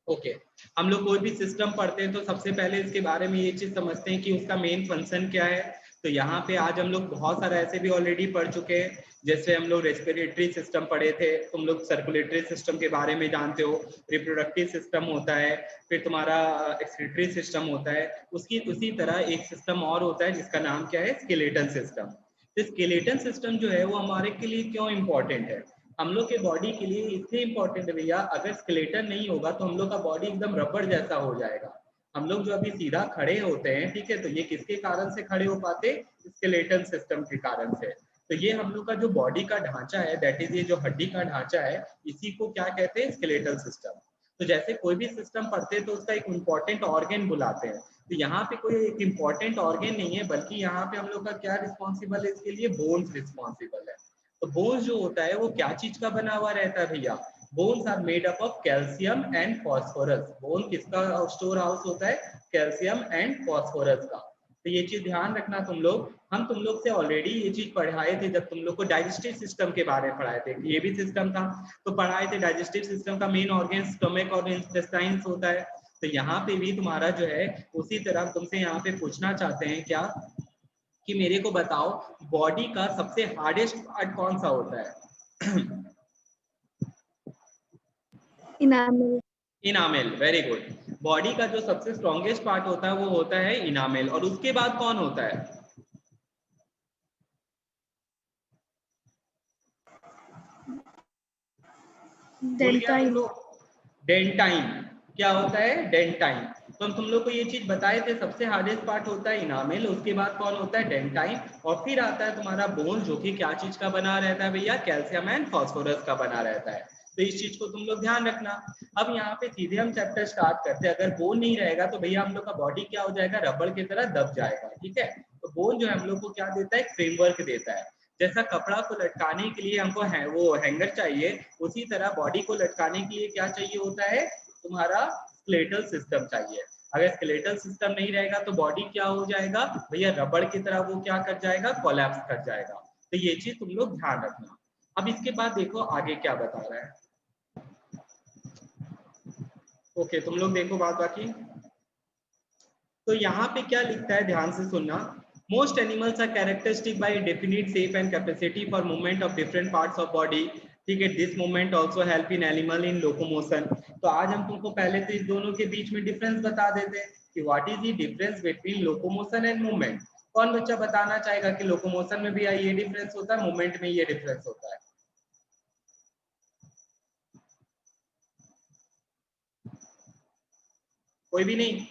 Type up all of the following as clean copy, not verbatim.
Okay हम लोग कोई भी सिस्टम पढ़ते हैं तो सबसे पहले इसके बारे में ये चीज समझते हैं कि उसका मेन फंक्शन क्या है। तो यहाँ पे आज हम लोग बहुत सारा ऐसे भी ऑलरेडी पढ़ चुके हैं, जैसे हम लोग रेस्पिरेटरी सिस्टम पढ़े थे, तुम लोग सर्कुलेटरी सिस्टम के बारे में जानते हो, रिप्रोडक्टिव सिस्टम होता है, फिर तुम्हारा एक्सक्रीटरी सिस्टम होता है, उसकी उसी तरह एक सिस्टम और होता है जिसका नाम क्या है, स्केलेटन सिस्टम। तो स्केलेटन सिस्टम जो है वो हमारे के लिए क्यों इम्पोर्टेंट है, हम लोग के बॉडी के लिए इसलिए इम्पोर्टेंट है भैया, अगर स्केलेटन नहीं होगा तो हम लोग का बॉडी एकदम रबड़ जैसा हो जाएगा। हम लोग जो अभी सीधा खड़े होते हैं, ठीक है, तो ये किसके कारण से खड़े हो पाते, स्केलेटन सिस्टम के कारण से। तो ये हम लोग का जो बॉडी का ढांचा है, दैट इज ये जो हड्डी का ढांचा है, इसी को क्या कहते हैं, स्केलेटल सिस्टम। तो जैसे कोई भी सिस्टम पढ़ते हैं तो उसका एक इम्पोर्टेंट ऑर्गन बुलाते हैं, तो यहाँ पे कोई एक इम्पोर्टेंट ऑर्गन नहीं है, बल्कि यहाँ पे हम लोग का क्या रिस्पॉन्सिबल है, इसके लिए बोन्स रिस्पॉन्सिबल है। तो बोन्स जो होता है वो क्या चीज का बना हुआ रहता है भैया, bones are made up of calcium and phosphorus. Bone किसका स्टोर हाउस होता है, कैल्शियम एंड फॉस्फोरस का। तो ये चीज ध्यान रखना तुम लोग, हम तुम लोग से ऑलरेडी ये चीज पढ़ाए थे जब तुम लोग को डाइजेस्टिव सिस्टम के बारे में पढ़ाए थे, ये भी सिस्टम था, तो पढ़ाए थे डाइजेस्टिव सिस्टम का मेन ऑर्गन स्टमक और इंटेस्टाइन्स होता है। तो यहाँ पे भी तुम्हारा जो है उसी तरह तुमसे यहाँ पे पूछना चाहते हैं क्या, कि मेरे को बताओ बॉडी का सबसे हार्डेस्ट पार्ट कौन सा होता है। Enamel. Enamel, very good. Body का जो सबसे स्ट्रॉन्गेस्ट पार्ट होता है वो होता है इनामेल, और उसके बाद कौन होता है, भूल गया तुम लोग, डेंटाइन। क्या होता है, डेंटाइन। तो हम तुम लोग को ये चीज बताए थे, सबसे हार्डेस्ट पार्ट होता है इनामेल, उसके बाद कौन होता है, डेंटाइन, और फिर आता है तुम्हारा बोन, जो कि क्या चीज का बना रहता है भैया, कैल्शियम एंड फॉस्फोरस का बना रहता है। तो इस चीज को तुम लोग ध्यान रखना। अब यहाँ पे सीधे हम चैप्टर स्टार्ट करते हैं। अगर बोन नहीं रहेगा तो भैया हम लोग का बॉडी क्या हो जाएगा, रबड़ की तरह दब जाएगा, ठीक है। तो बोन जो है हम लोग को क्या देता है, फ्रेमवर्क देता है। जैसा कपड़ा को लटकाने के लिए हमको वो हैंगर चाहिए, उसी तरह बॉडी को लटकाने के लिए क्या चाहिए होता है, तुम्हारा स्केलेटल सिस्टम चाहिए। अगर स्केलेटल सिस्टम नहीं रहेगा तो बॉडी क्या हो जाएगा भैया, रबड़ की तरह वो क्या कर जाएगा, कोलैप्स कर जाएगा। तो ये चीज तुम लोग ध्यान रखना। अब इसके बाद देखो आगे क्या बता रहा है। ओके तुम लोग देखो बात बाकी। तो यहाँ पे क्या लिखता है, ध्यान से सुनना। Most animals are characteristic by definite shape and capacity for movement of different parts of body, ठीक है। This movement also help in animal in locomotion. तो आज हम तुमको पहले तो इस दोनों के बीच में डिफरेंस बता देते हैं कि what is the difference between locomotion and movement. कौन बच्चा बताना चाहेगा कि लोकोमोशन में भी ये डिफरेंस होता है, मूवमेंट में ये डिफरेंस होता है। कोई भी नहीं।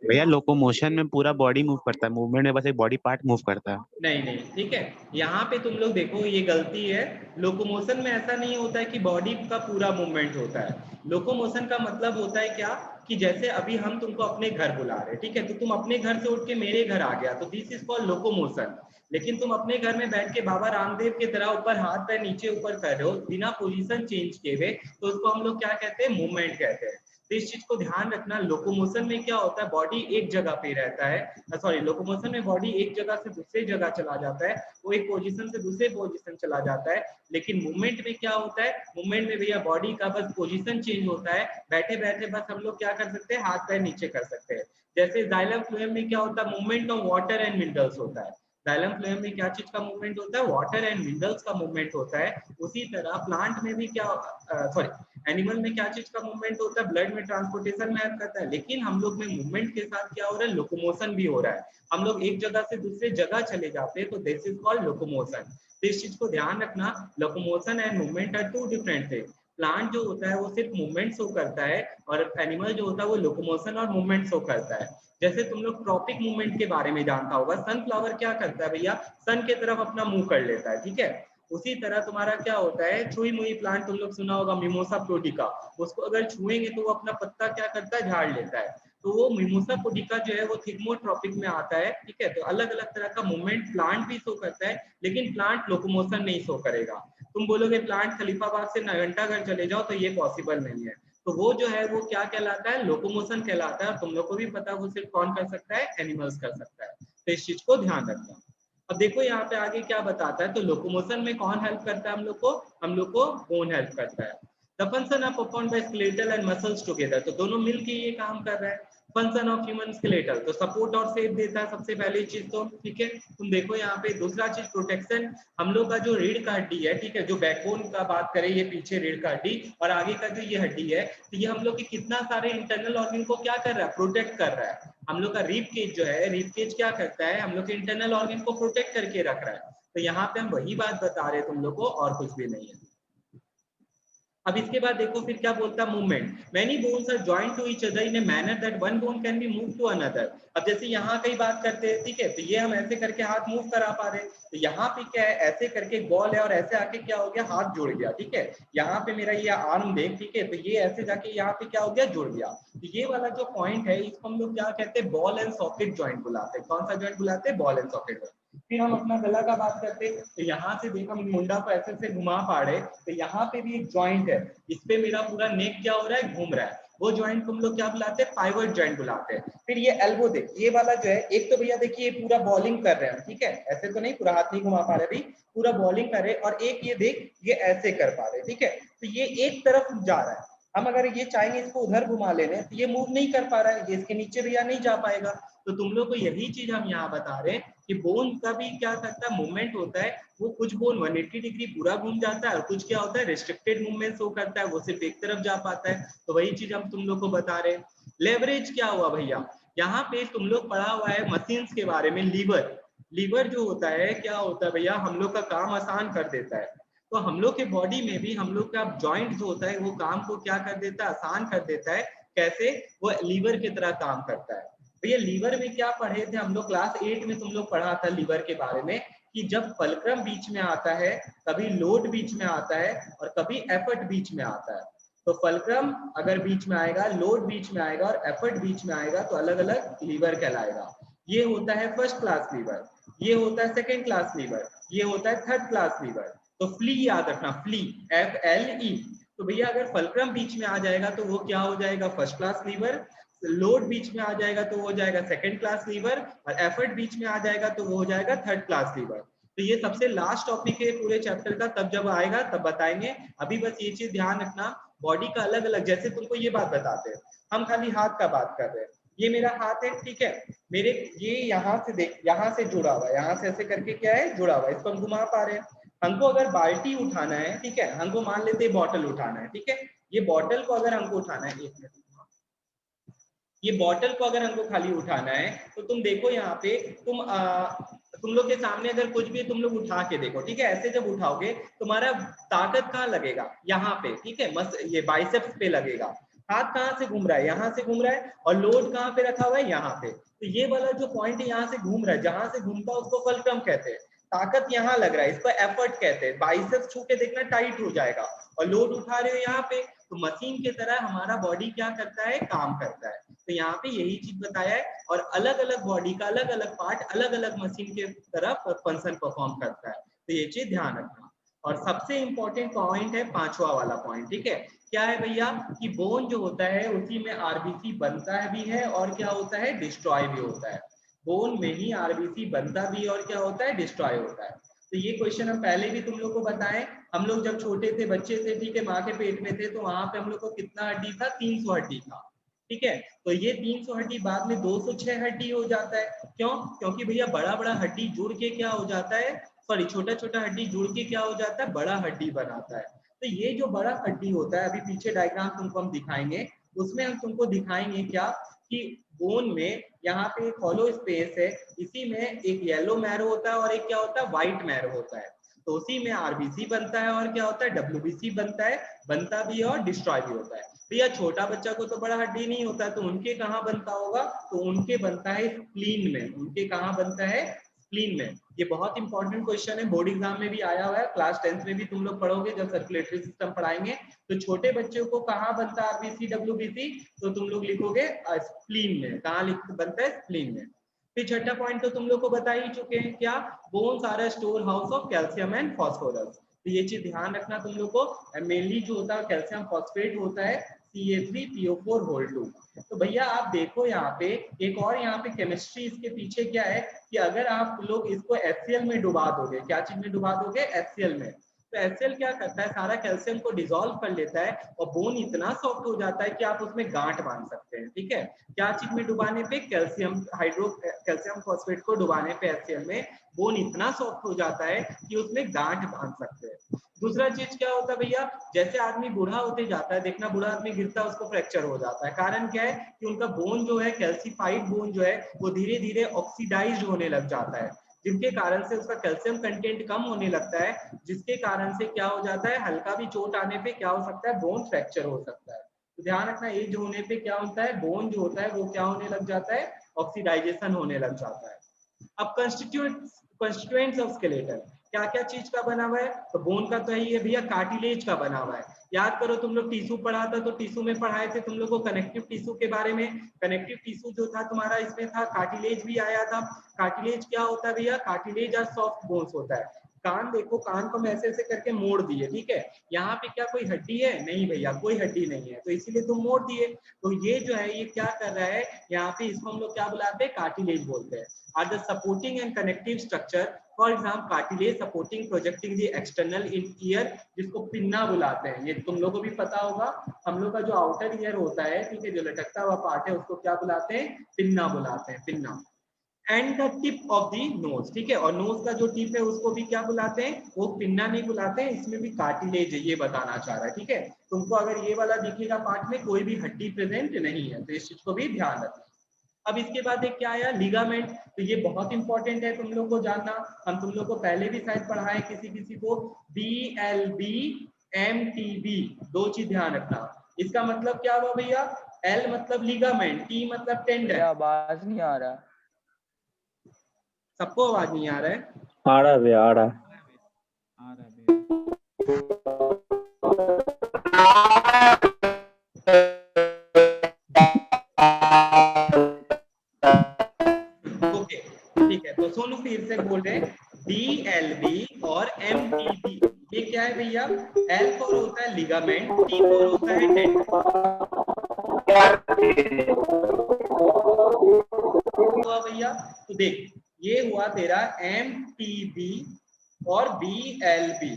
भैया लोकोमोशन में पूरा बॉडी मूव करता है, मूवमेंट में बस एक बॉडी पार्ट मूव करता है। नहीं नहीं, ठीक है, यहाँ पे तुम लोग देखो ये गलती है। लोकोमोशन में ऐसा नहीं होता है कि बॉडी का पूरा मूवमेंट होता है। लोकोमोशन का मतलब होता है क्या, कि जैसे अभी हम तुमको अपने घर बुला रहे हैं, ठीक है, तो तुम अपने घर से उठ के मेरे घर आ गया, तो दिस इज कॉल्ड लोकोमोशन। लेकिन तुम अपने घर में बैठ के बाबा रामदेव की तरह ऊपर हाथ पैर नीचे ऊपर कर रहे हो बिना पोजीशन चेंज किए हुए, तो उसको हम लोग क्या कहते हैं, मूवमेंट कहते हैं। तो इस चीज को ध्यान रखना। लोकोमोशन में क्या होता है, बॉडी एक जगह पे रहता है, सॉरी, लोकोमोशन में बॉडी एक जगह से दूसरी जगह चला जाता है, वो एक पोजीशन से दूसरे पोजीशन चला जाता है। लेकिन मूवमेंट में क्या होता है, मूवमेंट में भैया बॉडी का बस पोजीशन चेंज होता है, बैठे बैठे बस हम लोग क्या कर सकते हैं, हाथ पैर नीचे कर सकते हैं। जैसे जाइलम फ्लोएम में क्या होता है, movement of water and minerals होता है। जाइलम फ्लोएम में क्या चीज का मूवमेंट होता है, वाटर एंड मिनरल्स का मूवमेंट होता है। उसी तरह प्लांट में भी क्या, सॉरी, एनिमल में क्या चीज का मूवमेंट होता है, ब्लड में ट्रांसपोर्टेशन में हेल्प करता है। लेकिन हम लोग में मूवमेंट के साथ क्या हो रहा है, लोकोमोशन भी हो रहा है। हम लोग एक जगह से दूसरे जगह चले जाते हैं, तो दिस इज कॉल्ड लोकोमोशन। तो इस चीज को ध्यान रखना, locomotion and movement are two different thing. Plant जो होता है वो सिर्फ मूवमेंट शो करता है, और एनिमल जो होता है वो लोकोमोशन और मूवमेंट शो करता है। जैसे तुम लोग ट्रॉपिक मूवमेंट के बारे में जानता होगा, सनफ्लावर क्या करता है भैया, सन के तरफ अपना मुंह कर लेता है, ठीक है। उसी तरह तुम्हारा क्या होता है, छुई मुई प्लांट तुम लोग सुना होगा, मिमोसा प्रोटिका, उसको अगर छुएंगे तो वो अपना पत्ता क्या करता है, झाड़ लेता है। तो वो मिमोसा प्रोटिका जो है वो थिग्मोट्रॉपिक में आता है, ठीक है। तो अलग अलग तरह का मूवमेंट प्लांट भी शो करता है, लेकिन प्लांट लोकोमोशन नहीं शो करेगा। तुम बोलोगे प्लांट खलीफाबाद से घंटाघर चले जाओ, तो ये पॉसिबल नहीं है। तो वो जो है वो क्या कहलाता है, लोकोमोशन कहलाता है। और तुम लोग को भी पता है वो सिर्फ कौन कर सकता है, एनिमल्स कर सकता है। तो इस चीज को ध्यान रखना। अब देखो यहाँ पे आगे क्या बताता है, तो लोकोमोशन में कौन हेल्प करता है हम लोग को बोन हेल्प करता है। The function are performed by skeletal and muscles together, तो दोनों मिलके ये काम कर रहा है। फंक्शन ऑफ ह्यूमन स्केलेटल, तो सपोर्ट और सेफ देता है सबसे पहली चीज तो, ठीक है। तुम देखो यहाँ पे दूसरा चीज प्रोटेक्शन, हम लोग का जो रीढ़ का हड्डी है, ठीक है, जो बैकबोन का बात करें, ये पीछे रीढ़ का हड्डी और आगे का जो ये हड्डी है, तो ये हम लोग के कितना सारे इंटरनल ऑर्गन को क्या कर रहा है, प्रोटेक्ट कर रहा है। हम लोग का रिब केज जो है, रिब केज क्या करता है, हम लोग के इंटरनल ऑर्गन को प्रोटेक्ट करके रख रहा है। तो यहाँ पे हम वही बात बता रहे हैं तुम लोग को, और कुछ भी नहीं है। अब इसके बाद देखो फिर क्या बोलता है, movement. Many bones are joint to each other in a manner that one bone can be move to another. अब जैसे यहाँ कई बात करते हैं, ठीक है, तो ये हम ऐसे करके हाथ मूव करा पा रहे हैं, तो यहाँ पे क्या है, ऐसे करके बॉल है और ऐसे आके क्या हो गया, हाथ जुड़ गया, ठीक है। यहाँ पे मेरा ये आर्म देख, ठीक है, तो ये ऐसे जाके यहाँ पे क्या हो गया, जुड़ गया। तो ये वाला जो पॉइंट है, इसको हम लोग क्या कहते हैं, बॉल एंड सॉकेट जॉइंट बुलाते हैं। कौन सा जॉइंट बुलाते हैं, बॉल एंड सॉकेट जॉइंट। फिर हम अपना गला का बात करते हैं, तो यहाँ से देखो हम मुंडा को ऐसे से घुमा पा रहे, तो यहाँ पे भी एक जॉइंट है, इस पे मेरा पूरा नेक क्या हो रहा है, घूम रहा है। वो जॉइंट तुम लोग क्या बुलाते हैं, पाइवट जॉइंट बुलाते हैं। फिर ये एल्बो देख, ये वाला जो है, एक तो भैया देखिए पूरा बॉलिंग कर रहे हैं, ठीक है, ऐसे तो नहीं, पूरा हाथ नहीं घुमा पा रहे अभी, पूरा बॉलिंग कर रहे, और एक ये देख, ये ऐसे कर पा रहे, ठीक है। तो ये एक तरफ जा रहा है, हम अगर ये चाहेंगे इसको उधर घुमा लेने, तो ये मूव नहीं कर पा रहा है, ये इसके नीचे भैया नहीं जा पाएगा। तो तुम लोग को यही चीज हम यहाँ बता रहे हैं कि बोन का भी क्या करता है, मूवमेंट होता है। वो कुछ बोन 180 डिग्री पूरा घूम जाता है, और कुछ क्या होता है, रिस्ट्रिक्टेड मूवमेंट शो करता है, वो सिर्फ एक तरफ जा पाता है। तो वही चीज हम तुम लोग को बता रहे हैं। लेवरेज क्या हुआ भैया, यहाँ पे तुम लोग पढ़ा हुआ है मशीन्स के बारे में। लीवर, लीवर जो होता है, क्या होता है भैया, हम लोग का काम आसान कर देता है। तो हम लोग के बॉडी में भी हम लोग का जॉइंट जो होता है, वो काम को क्या कर देता है, आसान कर देता है। कैसे, वो लीवर की तरह काम करता है। भैया लीवर में क्या पढ़े थे हम लोग, क्लास 8 में तुम लोग पढ़ा था लीवर के बारे में, कि जब फल्क्रम बीच में आता है, कभी लोड बीच में आता है, और कभी एफर्ट बीच में आता है। तो फल्क्रम अगर बीच में आएगा, लोड बीच में आएगा, और एफर्ट बीच में आएगा, तो अलग अलग लीवर कहलाएगा। ये होता है फर्स्ट क्लास लीवर, ये होता है सेकेंड क्लास लीवर, ये होता है थर्ड क्लास लीवर। तो फ्ली याद रखना, फ्ली, FLE। तो भैया अगर फल्क्रम बीच में आ जाएगा तो वो क्या हो जाएगा, फर्स्ट क्लास लीवर। लोड बीच में आ जाएगा तो वो हो जाएगा सेकंड क्लास लीवर, और एफर्ट बीच में आ जाएगा तो वो हो जाएगा थर्ड क्लास लीवर। तो ये सबसे लास्ट टॉपिक है पूरे चैप्टर का, तब जब आएगा तब बताएंगे। अभी बस ये चीज ध्यान रखना, बॉडी का अलग अलग, जैसे तुमको ये बात बताते हैं, हम खाली हाथ का बात कर रहे हैं, ये मेरा हाथ है, ठीक है, मेरे ये यहाँ से देख, यहाँ से जुड़ा हुआ है, यहाँ से ऐसे करके क्या है, जुड़ा हुआ है, इसको हम घुमा पा रहे हैं। हमको अगर बाल्टी उठाना है, ठीक है, हमको मान लेते हैं बॉटल उठाना है, ठीक है, ये बॉटल को अगर हमको उठाना है, एक मिनट, ये बॉटल को अगर हमको खाली उठाना है, तो तुम देखो यहाँ पे, तुम लोग के सामने अगर कुछ भी तुम लोग उठा के देखो, ठीक है, ऐसे जब उठाओगे तुम्हारा ताकत कहाँ लगेगा, यहाँ पे, ठीक है, ये बाइसेप्स पे लगेगा। हाथ कहाँ से घूम रहा है, यहाँ से घूम रहा है, और लोड कहाँ पे रखा हुआ है, यहाँ पे। तो ये वाला जो पॉइंट है, यहाँ से घूम रहा है, जहां से घूमता है उसको फल्क्रम कहते हैं। ताकत यहाँ लग रहा है, इसको एफर्ट कहते हैं। बाइसेप्स छू के देखना, टाइट हो जाएगा, और लोड उठा रहे हो यहाँ पे, तो मशीन की तरह हमारा बॉडी क्या करता है, काम करता है। तो यहाँ पे यही चीज बताया है, और अलग अलग बॉडी का अलग अलग पार्ट अलग अलग मशीन के तरफ फंक्शन परफॉर्म करता है। तो ये चीज ध्यान रखना। और सबसे इंपॉर्टेंट पॉइंट है पांचवा वाला पॉइंट, ठीक है, क्या है भैया, कि बोन जो होता है उसी में आरबीसी बनता है भी है, और क्या होता है, डिस्ट्रॉय भी होता है। बोन में ही आरबीसी बनता भी, और क्या होता है, डिस्ट्रॉय होता है। तो ये क्वेश्चन हम पहले भी तुम लोग को बताएं, हम लोग जब छोटे थे, बच्चे थे, ठीक है, माँ के पेट में थे, तो वहां पे हम लोग को कितना हड्डी था, 300 हड्डी था, ठीक है। तो ये 300 हड्डी बाद में 206 हड्डी हो जाता है। क्यों, क्योंकि भैया बड़ा बड़ा हड्डी जुड़ के क्या हो जाता है, सॉरी, छोटा छोटा हड्डी जुड़ के क्या हो जाता है, बड़ा हड्डी बनाता है। तो ये जो बड़ा हड्डी होता है, अभी पीछे डायग्राम तुमको हम दिखाएंगे, उसमें हम तुमको दिखाएंगे क्या, कि बोन में यहाँ पे एक हॉलो स्पेस है, इसी में एक येलो मैरो होता है, और एक क्या होता है, व्हाइट मैरो होता है। तो उसी में आरबीसी बनता है, और क्या होता है, डब्ल्यूबीसी बनता है, बनता भी है और डिस्ट्रॉय भी होता है। भैया छोटा बच्चा को तो बड़ा हड्डी नहीं होता है, तो उनके कहाँ बनता होगा, तो उनके बनता है स्प्लीन में। उनके कहाँ बनता है, स्प्लीन में। ये बहुत इंपॉर्टेंट क्वेश्चन है, बोर्ड एग्जाम में भी आया हुआ है, क्लास 10th में भी तुम लोग पढ़ोगे जब सर्कुलेटरी सिस्टम पढ़ाएंगे। तो छोटे बच्चों को कहाँ बनता है आरबीसी डब्ल्यूबीसी, तो तुम लोग लिखोगे स्प्लीन में। कहाँ बनता है, स्प्लीन में। फिर छठा पॉइंट तो तुम लोग को बता ही चुके हैं, क्या, bones are a store house of calcium and phosphorus. तो ये चीज ध्यान रखना तुम लोग को। मेनली जो होता है कैल्शियम फॉस्फेट होता है, CA3PO4 होल 2। तो भैया आप देखो यहाँ पे एक और, यहाँ पे केमिस्ट्री इसके पीछे क्या है, कि अगर आप लोग इसको HCl में डुबा दोगे, क्या चीज में डुबा दोगे, HCl में, तो HCl क्या करता है, सारा कैल्शियम को डिसॉल्व कर लेता है और बोन इतना सॉफ्ट हो जाता है कि आप उसमें गांठ बांध सकते हैं। ठीक है, क्या चीज में डुबाने पे, कैल्शियम फॉस्फेट को डुबाने पे HCl में बोन इतना सॉफ्ट हो जाता है कि उसमें गांठ बांध सकते हैं। दूसरा चीज क्या होता है भैया, जैसे आदमी बूढ़ा होते जाता है, देखना बूढ़ा आदमी गिरता है उसको फ्रैक्चर हो जाता है। कारण क्या है कि उनका बोन जो है, कैल्सिफाइड बोन जो है वो धीरे धीरे ऑक्सीडाइज होने लग जाता है, जिनके कारण से उसका कैल्शियम कंटेंट कम होने लगता है, जिसके कारण से क्या हो जाता है, हल्का भी चोट आने पे क्या हो सकता है, बोन फ्रैक्चर हो सकता है। तो ध्यान रखना, एज होने पे क्या होता है, बोन जो होता है वो क्या होने लग जाता है, ऑक्सीडाइजेशन होने लग जाता है। अब कंस्टिट्यूएंट्स ऑफ स्केलेटन, क्या क्या चीज का बना हुआ है, तो बोन का तो है भैया, कार्टिलेज का बना हुआ है। याद करो तुम लोग टिश्यू पढ़ा था, तो टिश्यू में पढ़ाए थे तुम लोग को कनेक्टिव टिश्यू के बारे में। कनेक्टिव टिश्यू जो था तुम्हारा इसमें था, कार्टिलेज भी आया था। कार्टिलेज क्या होता है भैया, कार्टिलेज और सॉफ्ट बोन्स होता है। कान देखो, कान को हम ऐसे ऐसे करके मोड़ दिए, ठीक है, यहाँ पे क्या कोई हड्डी है, नहीं भैया कोई हड्डी नहीं है, तो इसीलिए तुम मोड़ दिए। तो ये जो है ये क्या कर रहा है यहाँ पे, इसको हम लोग क्या बुलाते हैं, कार्टिलेज बोलते हैं। Are the supporting and connective structure, for example cartilage supporting projecting the external ear, जिसको पिन्ना बुलाते हैं। ये तुम लोग को भी पता होगा, हम लोग का जो आउटर ईयर होता है, ठीक है, जो लटकता हुआ पार्ट है, उसको क्या बुलाते हैं, पिन्ना बुलाते हैं, pinna. And the tip of the nose, ठीक है, और नोज का जो टिप है उसको भी क्या बुलाते हैं, वो पिन्ना नहीं बुलाते हैं, इसमें भी कार्टिलेज है, ये बताना चाह रहा है। ठीक है, तुमको अगर ये वाला दिखेगा पार्ट में कोई भी हड्डी प्रेजेंट नहीं है, तो इस चीज को भी ध्यान रखना। अब इसके बाद एक क्या आया, लिगामेंट। तो ये बहुत इंपॉर्टेंट है तुम लोग को जानना, हम तुम लोग को पहले भी शायद पढ़ाए किसी किसी को, BLB MTB, दो चीज ध्यान रखना। इसका मतलब क्या हुआ भैया, L मतलब लिगामेंट, T मतलब टेंडन। आवाज नहीं आ रहा। सबको आवाज नहीं आ रहा है? आ रहा है, आ रहा है। ओके ठीक है, तो सोनू फिर से बोल रहे हैं, DLB और MTB, ये क्या है भैया, L फॉर होता है लिगामेंट, T फॉर होता है टेंडन। हुआ भैया, तो देख ये हुआ तेरा MTB और BLB।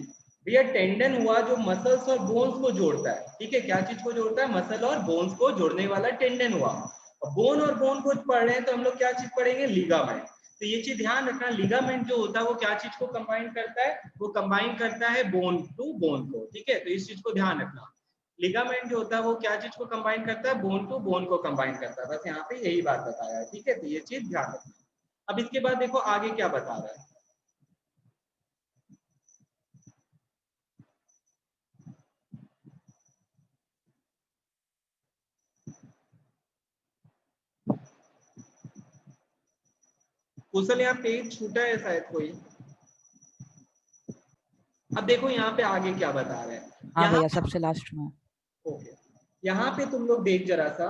भैया टेंडन हुआ जो मसल्स और बोन्स को जोड़ता है, ठीक है, क्या चीज को जोड़ता है, मसल और बोन्स को जोड़ने वाला टेंडन हुआ। बोन और बोन को पढ़ रहे हैं तो हम लोग क्या चीज पढ़ेंगे, लिगामेंट। तो ये चीज ध्यान रखना, लिगामेंट जो होता है वो क्या चीज को कंबाइन करता है, वो कंबाइन करता है बोन टू बोन को। ठीक है, तो इस चीज को ध्यान रखना, लिगामेंट जो होता है वो क्या चीज को कंबाइन करता है, बोन टू बोन को कंबाइन करता है। बस यहाँ पे यही बात बताया है। ठीक है, तो ये चीज ध्यान रखना। अब इसके बाद देखो आगे क्या बता रहा है, कुशल यहाँ पेज छूटा है शायद कोई। अब देखो यहाँ पे आगे क्या बता रहे हैं, हाँ भैया सबसे लास्ट में। ओके, यहाँ पे तुम लोग देख जरा सा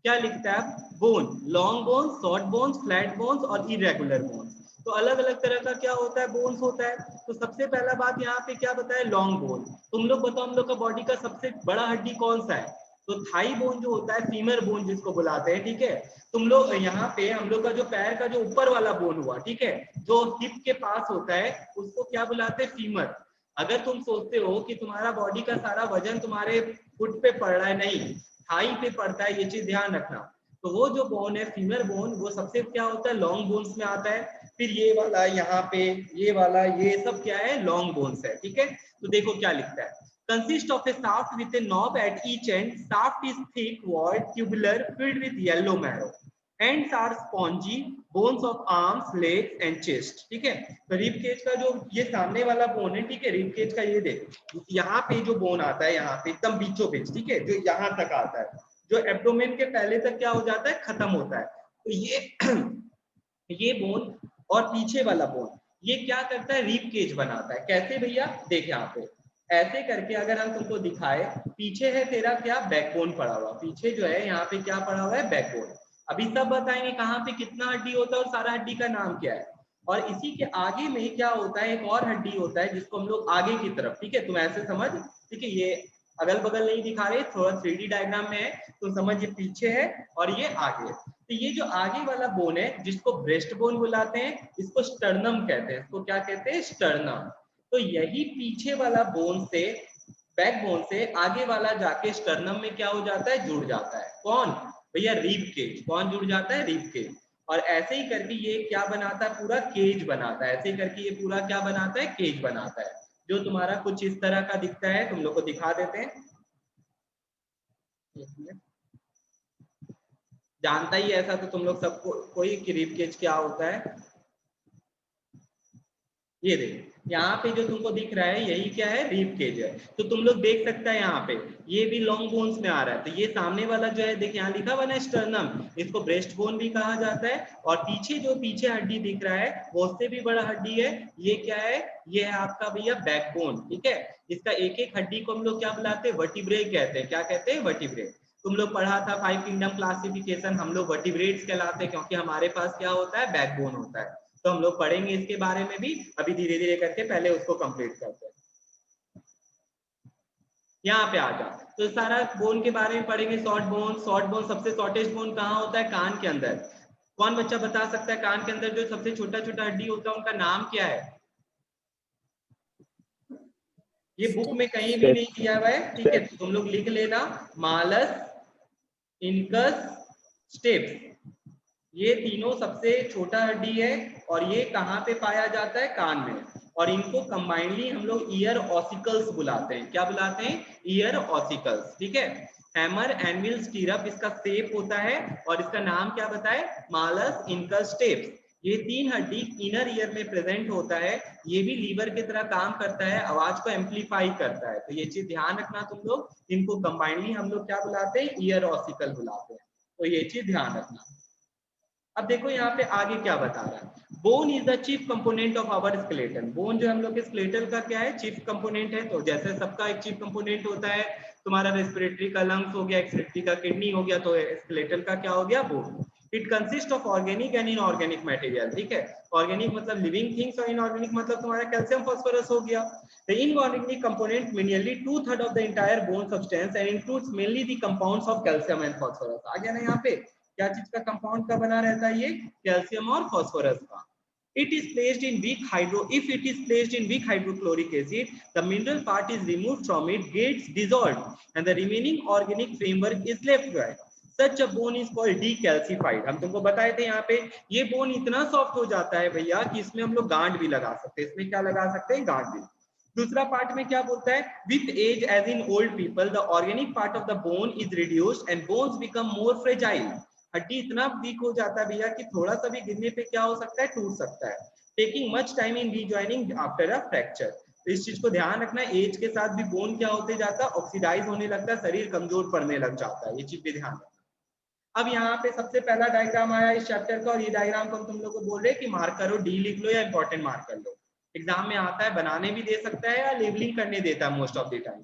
क्या लिखता है, bone, long bones, short bones, flat bones और इरेगुलर बोन्स। तो अलग अलग तरह का क्या होता है, बोन्स होता है। तो सबसे पहला बात यहाँ पे क्या बताया, लॉन्ग बोन। तुम लोग बताओ हम लोग का बॉडी का सबसे बड़ा हड्डी कौन सा है, तो थाई बोन जो होता है, फीमर बोन जिसको बुलाते हैं। ठीक है, तुम लोग यहाँ पे हम लोग का जो पैर का जो ऊपर वाला बोन हुआ, ठीक है, जो हिप के पास होता है, उसको क्या बुलाते हैं, फीमर। अगर तुम सोचते हो कि तुम्हारा बॉडी का सारा वजन तुम्हारे फुट पे पड़ रहा है, नहीं, थाई पे पड़ता है, ये चीज ध्यान रखना। तो वो जो बोन है, फीमर बोन, वो सबसे क्या होता है, लॉन्ग बोन्स में आता है। फिर ये वाला यहाँ पे, ये वाला, ये सब क्या है, लॉन्ग बोन्स है। ठीक है, तो देखो क्या लिखता है, consist of a shaft with a knob at each end. Shaft is thick, wide, tubular, filled with yellow marrow. Ends are spongy, bones of arms, legs and chest. ठीक है, तो रिब केज का जो ये सामने वाला बोन है, ठीक है, रिब केज का ये देख, यहाँ पे जो बोन आता है, यहाँ पे एकदम बीचों बीच, ठीक है, जो यहाँ तक आता है, जो एब्डोमेन के पहले तक क्या हो जाता है, खत्म होता है। तो ये बोन और पीछे वाला बोन, ये क्या करता है, रिब केज बनाता है। कैसे भैया, देख यहाँ पे ऐसे करके अगर हम तुमको दिखाए, पीछे है तेरा क्या, बैकबोन पड़ा हुआ, पीछे जो है यहाँ पे क्या पड़ा हुआ है, बैकबोन। अभी सब बताएंगे कहाँ पे कितना हड्डी होता है और सारा हड्डी का नाम क्या है। और इसी के आगे में क्या होता है, एक और हड्डी होता है जिसको हम लोग आगे की तरफ, ठीक है, तुम ऐसे समझ, ठीक है, ये अगल बगल नहीं दिखा रहे, थोड़ा 3D डायग्राम में है, तो समझ, ये पीछे है और ये आगे। तो ये जो आगे वाला बोन है, जिसको ब्रेस्ट बोन बुलाते हैं, इसको स्टर्नम कहते हैं, इसको क्या कहते हैं, स्टर्नम। तो यही पीछे वाला बोन से, बैकबोन से आगे वाला जाके स्टर्नम में क्या हो जाता है, जुड़ जाता है। कौन भैया, रिब केज। कौन जुड़ जाता है, रिब केज। और ऐसे ही करके ये क्या बनाता है, पूरा केज बनाता है। ऐसे ही करके ये पूरा क्या बनाता है, केज बनाता है, जो तुम्हारा कुछ इस तरह का दिखता है। तुम लोग को दिखा देते हैं, जानता ही ऐसा तो तुम लोग सबको कोई कि रिब केज क्या होता है। ये देखो यहाँ पे जो तुमको दिख रहा है यही क्या है, रिब केज है। तो तुम लोग देख सकते हैं यहाँ पे ये भी लॉन्ग बोन्स में आ रहा है। तो ये सामने वाला जो है, देखिए यहाँ लिखा हुआ ना स्टर्नम, इसको ब्रेस्ट बोन भी कहा जाता है। और पीछे जो पीछे हड्डी दिख रहा है वो उससे भी बड़ा हड्डी है, ये क्या है, ये है आपका भैया बैकबोन। ठीक है, इसका एक एक हड्डी को हम लोग क्या बुलाते हैं, वर्टिब्रे कहते हैं। क्या कहते हैं, वर्टिब्रे। तुम लोग पढ़ा था 5 किंगडम क्लासिफिकेशन, हम लोग वर्टिब्रेट्स कहलाते हैं क्योंकि हमारे पास क्या होता है, बैकबोन होता है। तो हम लोग पढ़ेंगे इसके बारे में भी, अभी धीरे धीरे करके पहले उसको कंप्लीट करते हैं। यहाँ पे आ जा, तो सारा बोन के बारे में पढ़ेंगे। शॉर्ट बोन, शॉर्ट बोन सबसे शॉर्टेस्ट बोन कहाँ होता है, कान के अंदर। कौन बच्चा बता सकता है कान के अंदर जो सबसे छोटा छोटा हड्डी होता है उनका नाम क्या है? ये बुक में कहीं भी नहीं दिया हुआ है, ठीक है, तो तुम लोग लिख लेना, मालस, इनकस, स्टेप्स। ये तीनों सबसे छोटा हड्डी है और ये कहाँ पे पाया जाता है, कान में। और इनको कंबाइनली हम लोग ईयर ऑसिकल्स बुलाते हैं। क्या बुलाते हैं, ईयर ऑसिकल्स। ठीक है, हैमर, एनविल, स्टीरअप इसका शेप होता है और इसका नाम क्या बताए, मालस, इनकस, स्टेप्स। ये तीन हड्डी इनर ईयर में प्रेजेंट होता है। ये भी लीवर की तरह काम करता है, आवाज को एम्पलीफाई करता है। तो ये चीज ध्यान रखना तुम लोग, इनको कंबाइनली हम लोग क्या बुलाते हैं, ईयर ऑसिकल बुलाते हैं। तो ये चीज ध्यान रखना। अब देखो यहाँ पे आगे क्या बता रहा है, bone is the chief component of our skeleton. Bone जो हम लोग के स्केलेटल का क्या है, चीफ कंपोनेंट है। तो जैसे सबका एक चीफ कंपोनेंट होता है, तुम्हारा रेस्पिरेटरी का लंग्स हो गया, एक्सक्रीटरी का किडनी हो गया, तो स्केलेटल का क्या हो गया, bone. It consist of organic and inorganic material. ठीक है, ऑर्गेनिक मतलब लिविंग थिंग्स और इनऑर्गेनिक मतलब तुम्हारा कैल्शियम फॉस्फोरस हो गया। The inorganic component nearly 2/3 of the entire bone substance and includes mainly the compounds of calcium and phosphorus। आ गया ना यहाँ पे, क्या चीज का कंपाउंड का बना रहता है, ये कैल्शियम और फास्फोरस का। It is placed in weak hydro. If it is placed in weak hydrochloric acid, the mineral part is removed from it, gets dissolved, and the remaining organic framework is left behind. Such a bone is called decalcified। हम तुमको बताए थे यहाँ पे, ये bone इतना soft हो जाता है भैया कि इसमें हम लोग गांठ भी लगा सकते हैं। इसमें क्या लगा सकते हैं, गांठ भी। दूसरा पार्ट में क्या बोलता है, with age age in old people the organic part of the bone is reduced and bones become more fragile. हड्डी इतना वीक हो जाता है भैया कि थोड़ा सा भी गिरने पे क्या हो सकता है, टूट सकता है। Taking much time in rejoining after a fracture. तो इस चीज को ध्यान रखना, एज के साथ भी बोन क्या होते जाता है, ऑक्सीडाइज होने लगता है, शरीर कमजोर पड़ने लग जाता है। ये चीज भी ध्यान रखना। अब यहाँ पे सबसे पहला डायग्राम आया इस चैप्टर का, और ये डायग्राम को हम तुम लोग को बोल रहे हैं कि मार्क करो, डी लिख लो या इंपॉर्टेंट मार्क कर लो। एग्जाम में आता है, बनाने भी दे सकता है या लेबलिंग करने देता है मोस्ट ऑफ द टाइम।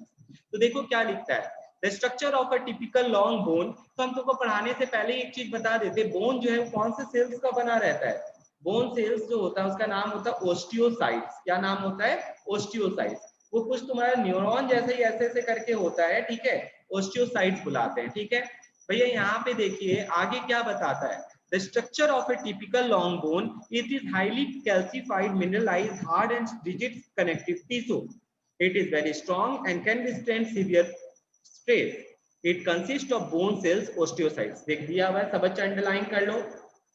तो देखो क्या लिखता है, the structure of a typical long bone. तो हम तुमको पढ़ाने से पहले एक चीज बता देते, बोन जो है कौन से सेल्स का बना रहता है। बोन सेल्स जो होता है उसका नाम होता है ओस्टियोसाइट्स। क्या नाम होता है, ओस्टियोसाइट्स। वो कुछ तुम्हारा न्यूरॉन जैसे ही ऐसे ऐसे करके होता है, ठीक है, ओस्टियोसाइट्स बुलाते हैं। ठीक है भैया, यहाँ पे देखिए आगे क्या बताता है, the structure of a typical long bone, it is highly calcified, mineralized, hard and rigid connective tissue. It is very strong and can withstand severe stress. It consists of bone cells, osteocytes। देख दिया हुआ है, सब बच्चा underline कर लो,